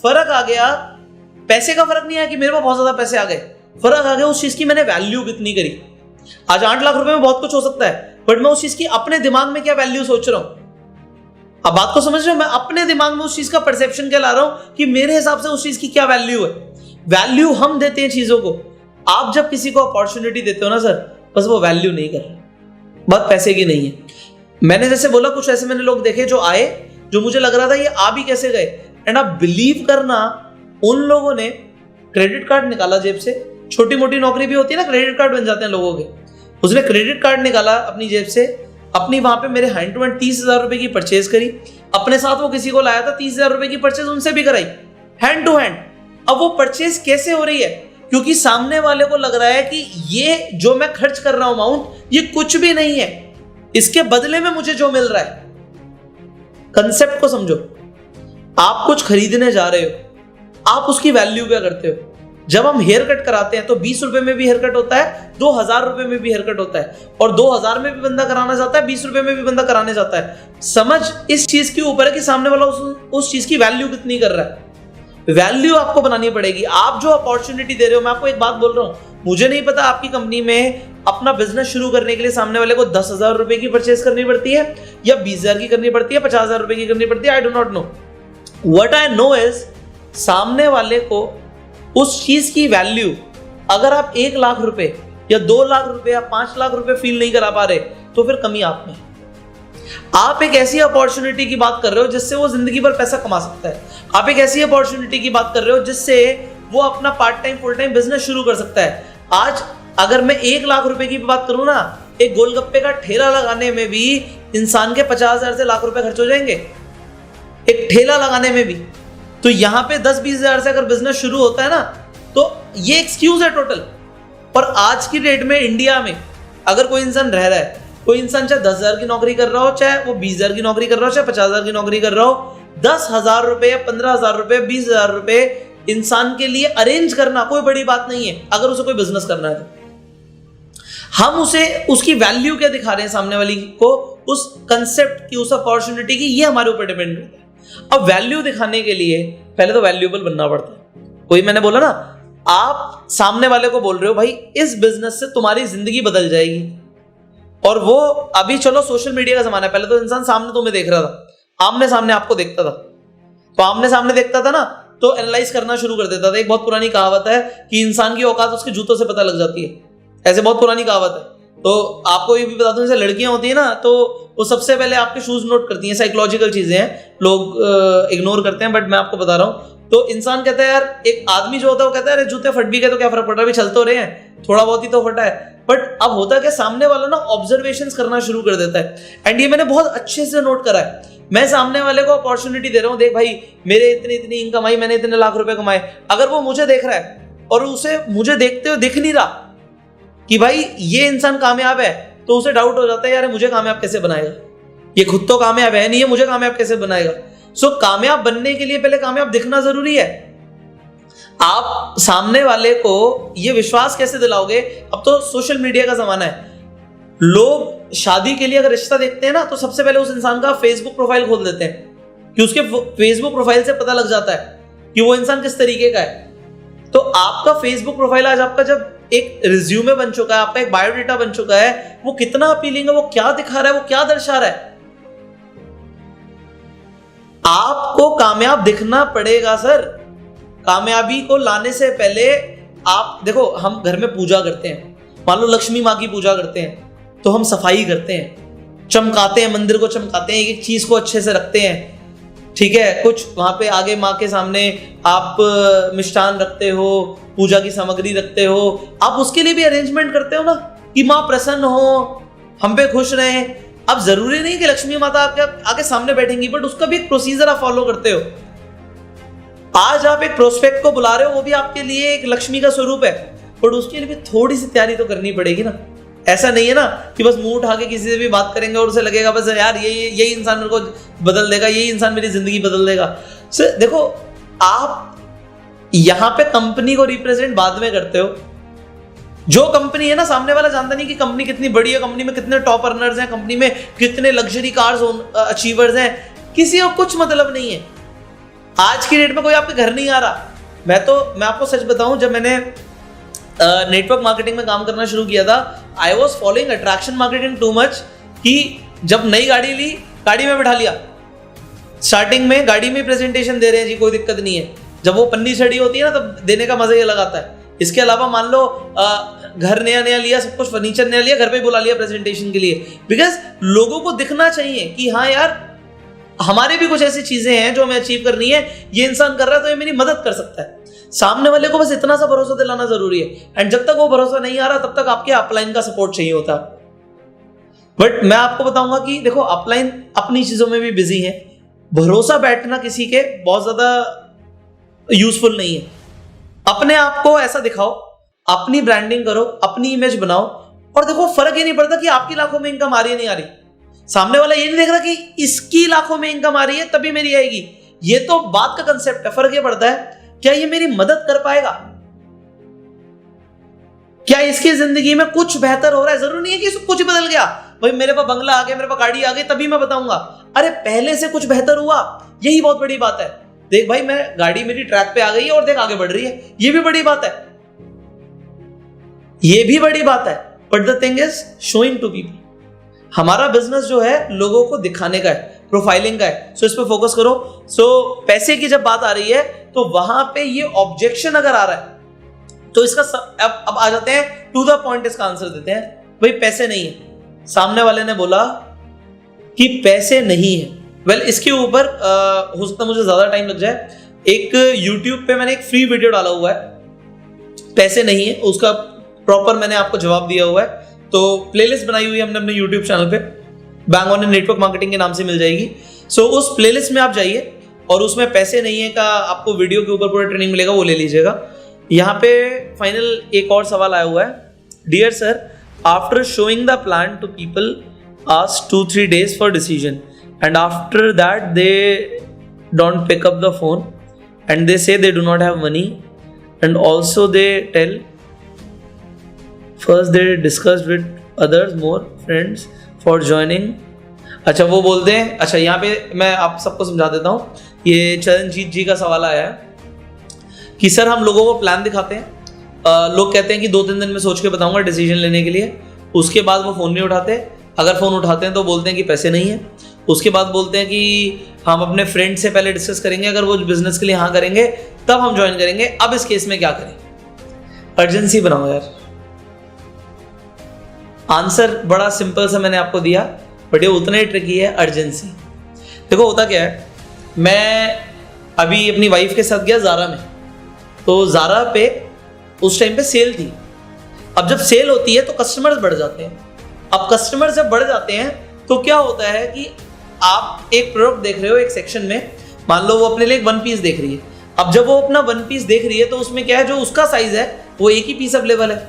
फर्क आ गया, पैसे का फर्क नहीं आया कि मेरे पास बहुत ज्यादा पैसे आ गए, फर्क आ गया उस चीज की मैंने वैल्यू कितनी करी। आज 8 लाख रुपए में बहुत कुछ हो सकता है, बट मैं उस चीज की अपने दिमाग में क्या वैल्यू सोच रहा हूं। अब बात को समझ रहे हो? मैं अपने दिमाग में उस चीज का परसेप्शन क्या ला रहा हूं कि मेरे हिसाब से उस चीज की क्या वैल्यू है। वैल्यू हम देते हैं चीजों को। आप जब किसी को अपॉर्चुनिटी देते हो ना सर, बस वो वैल्यू नहीं कर रहे, बात पैसे की नहीं है। मैंने जैसे बोला, कुछ ऐसे मैंने लोग देखे जो आए, जो मुझे लग रहा था ये आ भी कैसे गए, एंड आप बिलीव करना, उन लोगों ने क्रेडिट कार्ड निकाला जेब से, छोटी मोटी नौकरी भी होती है ना, क्रेडिट कार्ड बन जाते हैं लोगों के। उसने क्रेडिट कार्ड निकाला अपनी जेब से, अपनी वहां पे मेरे हैंड टू हैंड 30,000 रुपए की परचेज करी, अपने साथ वो किसी को लाया था, 30,000 रुपए की परचेज उनसे भी कराई, हैंड टू हैंड। अब वो परचेज कैसे हो रही है? क्योंकि सामने वाले को लग रहा है कि ये जो मैं खर्च कर रहा हूं अमाउंट, ये कुछ भी नहीं है, इसके बदले में मुझे जो मिल रहा है। कंसेप्ट को समझो। आप कुछ खरीदने जा रहे हो, आप उसकी वैल्यू क्या करते हो? जब हम हेयर कट कराते हैं तो 20 रुपए में भी हेयर कट होता है, 2,000 रुपए में भी हेयर कट होता है, और 2,000 में भी बंदा कराना चाहता है, 20 रुपए में भी बंदा कराने जाता है। समझ इस चीज के ऊपर है कि सामने वाला उस चीज की वैल्यू कितनी कर रहा है। वैल्यू आपको बनानी पड़ेगी। आप जो अपॉर्चुनिटी दे रहे हो, मैं आपको एक बात बोल रहा हूं, मुझे नहीं पता आपकी कंपनी में अपना बिजनेस शुरू करने के लिए सामने वाले को 10,000 रुपए की परचेज करनी पड़ती है, या 20,000 की करनी पड़ती है, 50,000 रुपए की करनी पड़ती है। I do not know. What I know is, सामने वाले को उस चीज की वैल्यू, अगर आप 1 लाख रुपए या 2 लाख रुपए या 5 लाख रुपए फील नहीं करा पा रहे, तो फिर कमी आप में। आप एक ऐसी अपॉर्चुनिटी की बात कर रहे हो जिससे वो जिंदगी भर पैसा कमा सकता है। आप एक ऐसी अपॉर्चुनिटी की बात कर रहे हो जिससे वो अपना part time full time business शुरू कर सकता है। आज अगर मैं 1 लाख रुपए की बात करूं ना, एक गोलगप्पे का ठेला लगाने में भी इंसान के 50,000 से लाख रुपए खर्च हो जाएंगे, एक ठेला लगाने में भी। तो यहां पे 10-20 हजार से अगर बिजनेस शुरू होता है ना, तो ये एक्सक्यूज है टोटल। और आज की डेट में इंडिया में अगर कोई इंसान रह रहा है, कोई इंसान चाहे 10,000 की नौकरी कर रहा हो, चाहे वो 20,000 की नौकरी कर रहा हो, चाहे 50,000 की नौकरी कर रहा हो, 10,000 रुपए या 15,000 रुपए, 20,000 रुपए इंसान के लिए अरेंज करना कोई बड़ी बात नहीं है। अगर उसे कोई बिजनेस करना है तो हम उसे उसकी वैल्यू क्या दिखा रहे हैं सामने वाली को, उस कंसेप्ट की, उस अपॉर्चुनिटी की, ये हमारे ऊपर डिपेंड करता है। अब वैल्यू दिखाने के लिए पहले तो वैल्यूएबल बनना पड़ता है। कोई, मैंने बोला ना, आप सामने वाले को बोल रहे हो भाई इस बिजनेस से तुम्हारी जिंदगी बदल जाएगी, और वो अभी चलो सोशल मीडिया का जमाना है, पहले तो इंसान सामने तुम्हें देख रहा था, आमने सामने आपको देखता था, तो आमने सामने देखता था ना, तो एनालाइज करना शुरू कर देता था। एक बहुत पुरानी कहावत है कि इंसान की औकात उसके जूतों से पता लग जाती है, ऐसे बहुत पुरानी कहावत है। तो आपको ये भी बता दूं, जैसे लड़कियां होती है ना, तो वो सबसे पहले आपके शूज नोट करती हैं। साइकोलॉजिकल चीजें हैं, लोग इग्नोर करते हैं, बट मैं आपको बता रहा हूँ। तो इंसान कहता है यार, एक आदमी जो होता है वो कहता है अरे जूते फट भी गए तो क्या फर्क पड़ रहा है, अभी चल तो रहे हैं, थोड़ा बहुत ही तो फटा है। बट अब होता क्या, सामने वाला ना ऑब्जर्वेशंस करना शुरू कर देता है, एंड ये मैंने बहुत अच्छे से नोट करा है। मैं सामने वाले को अपॉर्चुनिटी दे रहा हूँ, देख भाई मेरे इतनी इनकम आई, मैंने इतने लाख रुपए कमाए। अगर वो मुझे देख रहा है और उसे मुझे देखते हुए दिख नहीं रहा कि भाई ये इंसान कामयाब है, तो उसे डाउट हो जाता है यार मुझे कामयाब कैसे बनाएगा, ये खुद तो कामयाब है नहीं, ये मुझे कामयाब कैसे बनाएगा। सो कामयाब बनने के लिए पहले कामयाब दिखना जरूरी है। आप सामने वाले को ये विश्वास कैसे दिलाओगे? अब तो सोशल मीडिया का जमाना है, लोग शादी के लिए अगर रिश्ता देखते हैं ना, तो सबसे पहले उस इंसान का फेसबुक प्रोफाइल खोल देते हैं कि उसके फेसबुक प्रोफाइल से पता लग जाता है कि वो इंसान किस तरीके का है। तो आपका फेसबुक प्रोफाइल आज आपका जब एक रिज्यूमे बन चुका है, आपका एक बायोडेटा बन चुका है, वो कितना अपीलिंग है, वो क्या दिखा रहा है, वो क्या दर्शा रहा है। आपको कामयाब दिखना पड़ेगा सर। कामयाबी को लाने से पहले आप देखो, हम घर में पूजा करते हैं, मान लो लक्ष्मी माँ की पूजा करते हैं, तो हम सफाई करते हैं, चमकाते हैं, मंदिर को चमकाते हैं, एक चीज को अच्छे से रखते हैं, ठीक है। कुछ वहां पे आगे माँ के सामने आप मिष्ठान रखते हो, पूजा की सामग्री रखते हो, आप उसके लिए भी अरेंजमेंट करते हो ना कि माँ प्रसन्न हो, हम पे खुश रहे। अब जरूरी नहीं कि लक्ष्मी माता आपके आगे सामने बैठेंगी, बट उसका भी एक प्रोसीजर आप फॉलो करते हो। आज आप एक प्रोस्पेक्ट को बुला रहे हो, वो भी आपके लिए एक लक्ष्मी का स्वरूप है, बट उसके लिए भी थोड़ी सी तैयारी तो करनी पड़ेगी ना। ऐसा नहीं है ना कि बस मुंह उठा के किसी से भी बात करेंगे और उसे लगेगा बस यार यही इंसान मेरे को बदल देगा, यही इंसान मेरी जिंदगी बदल देगा। सर देखो, आप यहां पे कंपनी को रिप्रेजेंट बाद में करते हो। जो कंपनी है ना, सामने वाला जानता नहीं कि कंपनी कितनी बड़ी है, कंपनी में कितने टॉप अर्नर्स हैं, कंपनी में कितने लग्जरी कार्स अचीवर्स हैं, किसी को कुछ मतलब नहीं है। आज की डेट में कोई आपके घर नहीं आ रहा। मैं आपको सच बताऊं, जब मैंने नेटवर्क मार्केटिंग में काम करना शुरू किया था, I was following attraction marketing too much कि जब नई गाड़ी ली, गाड़ी में बैठा लिया, स्टार्टिंग में गाड़ी में प्रेजेंटेशन दे रहे हैं जी, कोई दिक्कत नहीं है। जब वो पन्नी चढ़ी होती है ना, तब देने का मजा ही अलग आता है। इसके अलावा मान लो घर नया लिया, सब कुछ फर्नीचर नया लिया, घर पे बुला लिया प्रेजेंटेशन के लिए, बिकॉज लोगों को दिखना चाहिए कि हाँ यार, हमारे भी कुछ ऐसी चीजें हैं जो हमें अचीव करनी है, ये इंसान कर रहा है तो ये मेरी मदद कर सकता है। सामने वाले को बस इतना सा भरोसा दिलाना जरूरी है, एंड जब तक वो भरोसा नहीं आ रहा, तब तक आपके अपलाइन का सपोर्ट चाहिए होता। बट मैं आपको बताऊंगा कि देखो, अपलाइन अपनी चीजों में भी बिजी है, भरोसा बैठना किसी के बहुत ज्यादा यूजफुल नहीं है। अपने आप को ऐसा दिखाओ, अपनी ब्रांडिंग करो, अपनी इमेज बनाओ, और देखो फर्क ये नहीं पड़ता कि आपकी लाखों में इनकम आ रही है नहीं आ रही। सामने वाला ये नहीं देख रहा कि इसकी लाखों में इनकम आ रही है तभी मेरी आएगी। ये तो बात का कंसेप्ट है। फर्क ये पड़ता है, क्या ये मेरी मदद कर पाएगा, क्या इसकी जिंदगी में कुछ बेहतर हो रहा है। जरूरी नहीं है कि कुछ ही बदल गया, भाई मेरे पास बंगला आ गया, मेरे पास गाड़ी आ गई तभी मैं बताऊंगा। अरे पहले से कुछ बेहतर हुआ, यही बहुत बड़ी बात है। देख भाई, मैं गाड़ी मेरी ट्रैक पे आ गई है और देख आगे बढ़ रही है, ये भी बड़ी बात है, ये भी बड़ी बात है। But the thing is showing to people. हमारा बिजनेस जो है लोगों को दिखाने का है, प्रोफाइलिंग का है। सो इस पे फोकस करो। सो पैसे की जब बात आ रही है, तो वहां पे ये ऑब्जेक्शन अगर आ रहा है, तो इसका अब आ जाते हैं टू द पॉइंट, इसका आंसर देते हैं। भाई पैसे नहीं है, सामने वाले ने बोला कि पैसे नहीं है। वेल इसके ऊपर हो सकता मुझे ज्यादा टाइम लग जाए। एक YouTube पे मैंने एक फ्री वीडियो डाला हुआ है, पैसे नहीं है, उसका प्रॉपर मैंने आपको जवाब दिया हुआ है। तो प्लेलिस्ट बनाई हुई है हमने अपने YouTube चैनल पे, बैंग ऑन नेटवर्क मार्केटिंग के नाम से मिल जाएगी। सो उस प्लेलिस्ट में आप जाइए और उसमें पैसे नहीं है का आपको वीडियो के ऊपर पूरा ट्रेनिंग मिलेगा, वो ले लीजिएगा। यहाँ पे फाइनल एक और सवाल आया हुआ है। Dear sir, after showing the plan to people ask 2-3 days for decision and after that they don't pick up the phone and they say they do not have money and also they tell first they discuss with others more friends for joining. अच्छा वो बोलते हैं, अच्छा यहाँ पे मैं आप सबको समझा देता हूँ। ये चरणजीत जी का सवाल आया है कि सर हम लोगों को प्लान दिखाते हैं, लोग कहते हैं कि 2-3 दिन में सोच के बताऊंगा डिसीजन लेने के लिए, उसके बाद वो फ़ोन नहीं उठाते। अगर फ़ोन उठाते हैं तो बोलते हैं कि पैसे नहीं है, उसके बाद बोलते हैं कि हम अपने फ्रेंड से पहले डिस्कस करेंगे, अगर वो बिजनेस के लिए हाँ करेंगे तब हम ज्वाइन करेंगे। अब इस केस में क्या करें? अर्जेंसी बनाओ यार। आंसर बड़ा सिंपल सा मैंने आपको दिया, बट ये उतना ही ट्रिकी है, अर्जेंसी। देखो होता क्या है, मैं अभी अपनी वाइफ के साथ गया ज़ारा में, तो ज़ारा पे उस टाइम पे सेल थी। अब जब सेल होती है तो कस्टमर्स बढ़ जाते हैं। अब कस्टमर्स जब बढ़ जाते हैं तो क्या होता है कि आप एक प्रोडक्ट देख रहे हो एक सेक्शन में, मान लो वो अपने लिए एक 1 पीस देख रही है। अब जब वो अपना 1 पीस देख रही है तो उसमें क्या है, जो उसका साइज है वो एक ही पीस अवेलेबल है।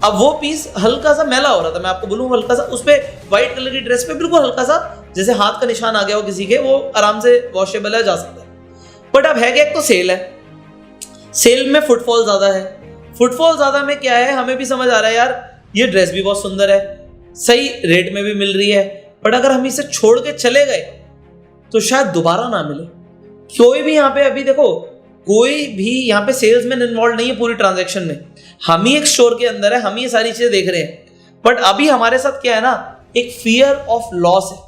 अब वो पीस हल्का सा मैला हो रहा था, मैं आपको बोलूँ हल्का सा, उस पर व्हाइट कलर की ड्रेस पे बिल्कुल हल्का सा जैसे हाथ का निशान आ गया हो किसी के, वो आराम से वॉशेबल है, जा सकता है। बट अब है क्या, एक तो सेल है, सेल में फुटफॉल ज्यादा है। फुटफॉल ज्यादा में क्या है, हमें भी समझ आ रहा है यार ये ड्रेस भी बहुत सुंदर है, सही रेट में भी मिल रही है, बट अगर हम इसे छोड़ के चले गए तो शायद दोबारा ना मिले। कोई भी यहाँ पे अभी देखो, कोई भी यहाँ पे सेल्समैन इन्वॉल्व नहीं है पूरी ट्रांजैक्शन में, हम ही एक स्टोर के अंदर है, हम ही ये सारी चीजें देख रहे हैं। बट अभी हमारे साथ क्या है ना, एक फियर ऑफ लॉस है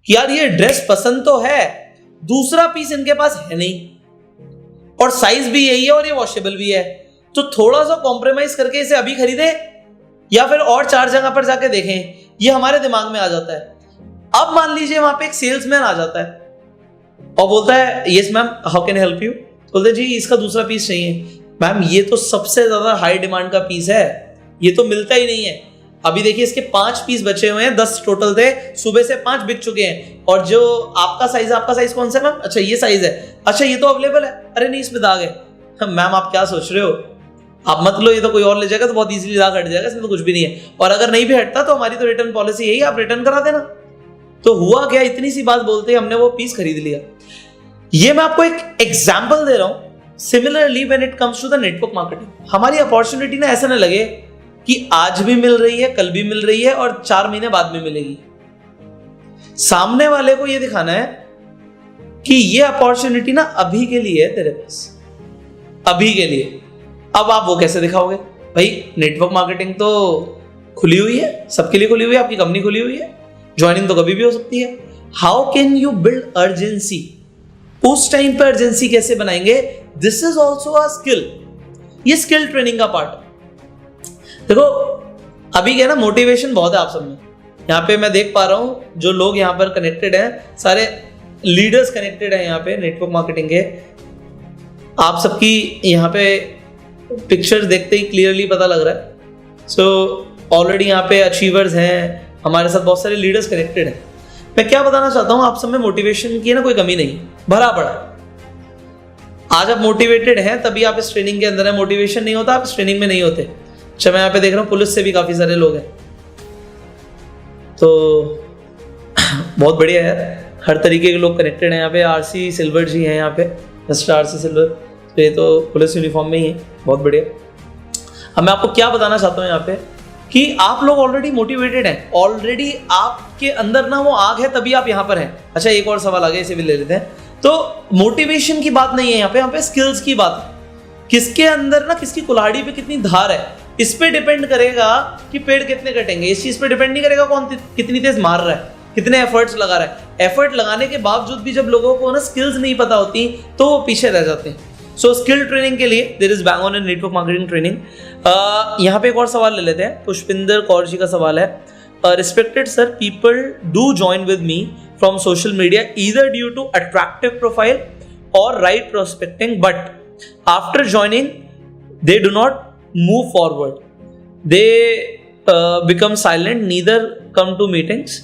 कि यार ये ड्रेस पसंद तो है, दूसरा पीस इनके पास है नहीं, और साइज भी यही है और ये वॉशेबल भी है, तो थोड़ा सा कॉम्प्रोमाइज करके इसे अभी खरीदे या फिर और 4 जगह पर जाके देखें, ये हमारे दिमाग में आ जाता है। अब मान लीजिए वहां पे एक सेल्समैन आ जाता है और बोलता है yes ma'am how can I help you, बोलते जी इसका दूसरा पीस चाहिए। मैम ये तो सबसे ज्यादा हाई डिमांड का पीस है, ये तो मिलता ही नहीं है। अभी देखिए इसके 5 पीस बचे हुए हैं, 10 टोटल थे, सुबह से 5 बिक चुके हैं, और जो आपका साइज कौन सा है मैम? अच्छा ये साइज है, अच्छा ये तो अवेलेबल है, अरे नहीं इसमें दाग है। मैम आप क्या सोच रहे हो, आप मत लो, ये तो कोई और ले जाएगा तो बहुत इजीली दाग हट जाएगा, इसमें तो कुछ भी नहीं है, और अगर नहीं भी हटता तो हमारी तो रिटर्न पॉलिसी यही है, आप रिटर्न करा देना। तो हुआ क्या, इतनी सी बात बोलते ही हमने वो पीस खरीद लिया। ये मैं आपको एक एग्जांपल दे रहा हूं। Similarly when it comes to the network marketing, हमारी अपॉर्चुनिटी ना ऐसा ना लगे कि आज भी मिल रही है, कल भी मिल रही है और 4 महीने बाद भी मिलेगी। सामने वाले को ये दिखाना है कि ये अपॉर्चुनिटी ना अभी के लिए है तेरे पास, अभी के लिए। अब आप वो कैसे दिखाओगे भाई? नेटवर्क मार्केटिंग तो खुली हुई है, सबके लिए खुली हुई है, आपकी कंपनी खुली हुई है, ज्वाइनिंग तो कभी भी हो सकती है। How can you build urgency? उस टाइम पे अर्जेंसी कैसे बनाएंगे? This is also a skill, ये स्किल ट्रेनिंग का पार्ट है। देखो अभी क्या है ना, मोटिवेशन बहुत है आप सब में। यहाँ पे मैं देख पा रहा हूं जो लोग यहाँ पर कनेक्टेड हैं, सारे लीडर्स कनेक्टेड हैं यहाँ पे नेटवर्क मार्केटिंग के। आप सबकी यहाँ पे पिक्चर्स देखते ही क्लियरली पता लग रहा है। सो ऑलरेडी यहाँ पे अचीवर्स हैं, हमारे साथ बहुत सारे लीडर्स कनेक्टेड हैं। मैं क्या बताना चाहता हूँ, आप सब में मोटिवेशन की ना कोई कमी नहीं, भरा पड़ा। आज आप मोटिवेटेड हैं तभी आप इस ट्रेनिंग के अंदर हैं, मोटिवेशन नहीं होता आप इस ट्रेनिंग में नहीं होते। अच्छा मैं यहाँ पे देख रहा हूँ पुलिस से भी काफी सारे लोग हैं, तो बहुत बढ़िया है, हर तरीके के लोग कनेक्टेड हैं यहाँ पे। आरसी सिल्वर जी हैं यहाँ पे, मिस्टर आरसी सिल्वर, तो ये तो पुलिस यूनिफॉर्म में ही है, बहुत बढ़िया। अब मैं आपको क्या बताना चाहता हूँ यहाँ पे कि आप लोग ऑलरेडी मोटिवेटेड हैं, ऑलरेडी आपके अंदर ना वो आग है, तभी आप यहाँ पर हैं। अच्छा एक और सवाल आ गया, इसे भी ले लेते हैं। तो मोटिवेशन की बात नहीं है यहाँ पे स्किल्स की बात है। किसके अंदर ना, किसकी कुल्हाड़ी पे कितनी धार है, इस पे डिपेंड करेगा कि पेड़ कितने कटेंगे। इस चीज पे डिपेंड नहीं करेगा कौन कितनी तेज मार रहा है, कितने एफर्ट्स लगा रहा है। एफर्ट लगाने के बावजूद भी जब लोगों को ना स्किल्स नहीं पता होती तो वो पीछे रह जाते हैं। सो स्किल ट्रेनिंग के लिए there is bang on in network marketing training. यहाँ पे एक और सवाल ले लेते हैं, पुष्पिंदर कौर जी का सवाल है। Respected sir, people do join with me from social media either due to attractive profile और right prospecting, but after joining they do not move forward, they become silent, neither come to meetings.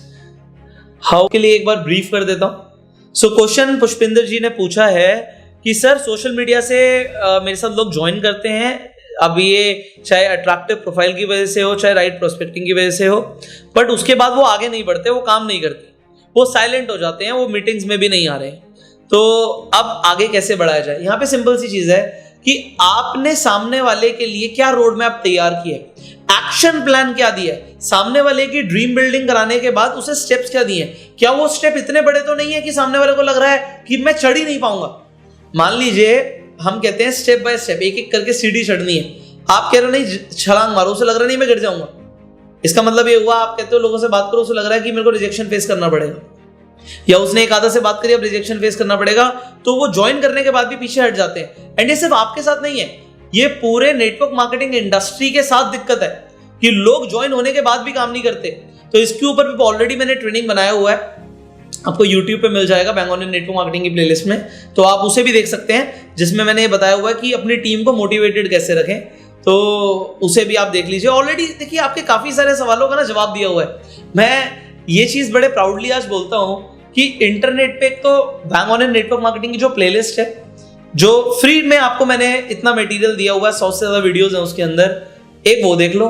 How के लिए एक बार brief कर देता हूं। So question Pushpinder जी ने पूछा है कि सर सोशल मीडिया से मेरे साथ लोग ज्वाइन करते हैं, अब ये चाहे अट्रैक्टिव प्रोफाइल की वजह से हो, चाहे राइट प्रोस्पेक्टिंग की वजह से हो, बट उसके बाद वो आगे नहीं बढ़ते, वो काम नहीं करते, वो साइलेंट हो जाते हैं, वो मीटिंग्स में भी नहीं आ रहे। तो अब आगे कैसे बढ़ाया जाए? यहाँ पे सिंपल सी चीज है कि आपने सामने वाले के लिए क्या रोड मैप तैयार किया है, एक्शन प्लान क्या दिया है, सामने वाले की ड्रीम बिल्डिंग कराने के बाद उसे स्टेप्स क्या दिए हैं। क्या वो स्टेप इतने बड़े तो नहीं है कि सामने वाले को लग रहा है कि मैं चढ़ ही नहीं पाऊंगा। मान लीजिए हम कहते हैं स्टेप बाय स्टेप, एक एक करके सीढ़ी चढ़नी है, आप कह रहे हो नहीं छलांग मारो, उसे लग रहा है नहीं मैं गिर जाऊंगा। इसका मतलब ये हुआ, आप कहते हो लोगों से बात करो, उसे लग रहा है कि मेरे को रिजेक्शन फेस करना पड़ेगा, या उसने एक आधा से बात करी अब रिजेक्शन फेस करना पड़ेगा, तो वो ज्वाइन करने के बाद भी पीछे हट जाते हैं। एंड ये सिर्फ आपके साथ नहीं है, ये पूरे नेटवर्क मार्केटिंग इंडस्ट्री के साथ दिक्कत है कि लोग ज्वाइन होने के बाद भी काम नहीं करते। तो इसके ऊपर भी ऑलरेडी मैंने ट्रेनिंग बनाया हुआ है, आपको YouTube पे मिल जाएगा bang on in network marketing की प्लेलिस्ट में, तो आप उसे भी देख सकते हैं, जिसमें मैंने ये बताया हुआ है कि अपनी टीम को मोटिवेटेड कैसे रखें, तो उसे भी आप देख लीजिए। ऑलरेडी देखिए आपके काफी सारे सवालों का ना जवाब दिया हुआ है। मैं ये चीज बड़े प्राउडली आज बोलता हूं कि इंटरनेट पे एक तो bang on in network marketing की जो प्लेलिस्ट है, जो फ्री में आपको मैंने इतना मटेरियल दिया हुआ है, 100 से ज्यादा वीडियोस हैं उसके अंदर, एक वो देख लो,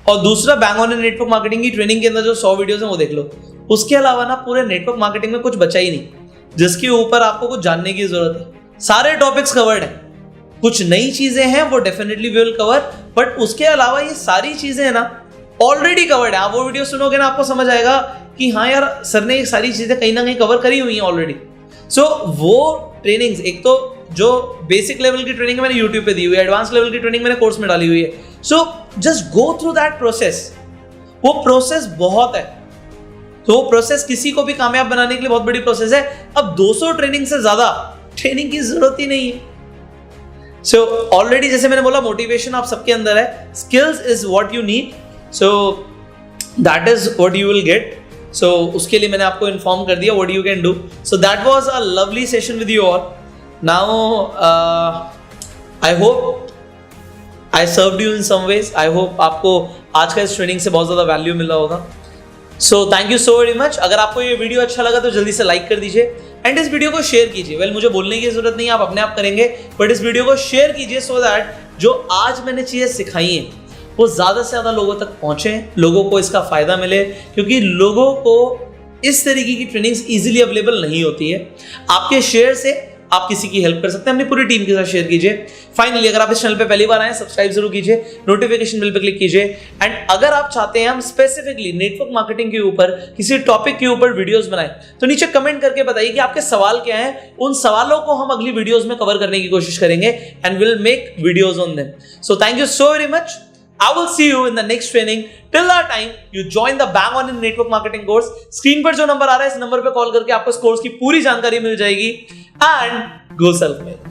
और दूसरा bang on in network marketing की ट्रेनिंग के अंदर जो 100 वीडियोस हैं वो देख लो। उसके अलावा ना पूरे नेटवर्क मार्केटिंग में कुछ बचा ही नहीं जिसके ऊपर आपको कुछ जानने की जरूरत है। सारे टॉपिक्स कवर्ड हैं, कुछ नई चीजें हैं वो definitely we will cover, but उसके अलावा ये सारी चीजें है ना ऑलरेडी कवर्ड है। आप वो वीडियो सुनोगे ना, आपको समझ आएगा कि हाँ यार सर ने ये सारी चीजें कहीं ना कहीं कवर करी हुई हैं ऑलरेडी। सो वो ट्रेनिंग्स, एक तो जो बेसिक लेवल की ट्रेनिंग मैंने यूट्यूब पे दी हुई है, एडवांस लेवल की ट्रेनिंग मैंने कोर्स में डाली हुई है। So just go through that process. वो प्रोसेस बहुत है, तो वो प्रोसेस किसी को भी कामयाब बनाने के लिए बहुत बड़ी प्रोसेस है। अब 200 ट्रेनिंग से ज्यादा ट्रेनिंग की जरूरत ही नहीं है। सो ऑलरेडी जैसे मैंने बोला, मोटिवेशन आप सबके अंदर है, skills is what you need, so that is what you will get. So उसके लिए मैंने आपको इन्फॉर्म कर दिया what you can do. So that was a lovely session with you all. Now I hope I served you in some ways. I hope आपको आज का इस ट्रेनिंग से बहुत ज्यादा वैल्यू मिला होगा। So thank you so very much. अगर आपको ये वीडियो अच्छा लगा तो जल्दी से लाइक कर दीजिए एंड इस वीडियो को शेयर कीजिए। वेल मुझे बोलने की जरूरत नहीं है, आप अपने आप करेंगे, बट इस वीडियो को शेयर कीजिए सो दैट जो आज मैंने चीजें सिखाई हैं वो ज्यादा से ज्यादा लोगों तक पहुंचे, लोगों को इसका फायदा मिले, क्योंकि लोगों को इस तरीके की ट्रेनिंग्स इजीली अवेलेबल नहीं होती है। आपके शेयर से आप किसी की हेल्प कर सकते हैं, अपनी पूरी टीम के साथ शेयर कीजिए। फाइनली अगर आप इस चैनल पे पहली बार आए, सब्सक्राइब जरूर कीजिए, नोटिफिकेशन बेल पे क्लिक कीजिए। एंड अगर आप चाहते हैं हम स्पेसिफिकली नेटवर्क मार्केटिंग के ऊपर किसी टॉपिक के ऊपर वीडियोस बनाएं, तो नीचे कमेंट करके बताइए कि आपके सवाल क्या हैं। उन सवालों को हम अगली वीडियोस में कवर करने की कोशिश करेंगे and will make videos on them. So thank you so very much. I will see you in the next training. Till that time, you join the Bang On in Network Marketing course. Screen पर जो number आ रहा है, इस number पे call करके आपको इस course की पूरी जानकारी मिल जाएगी। And go self-made.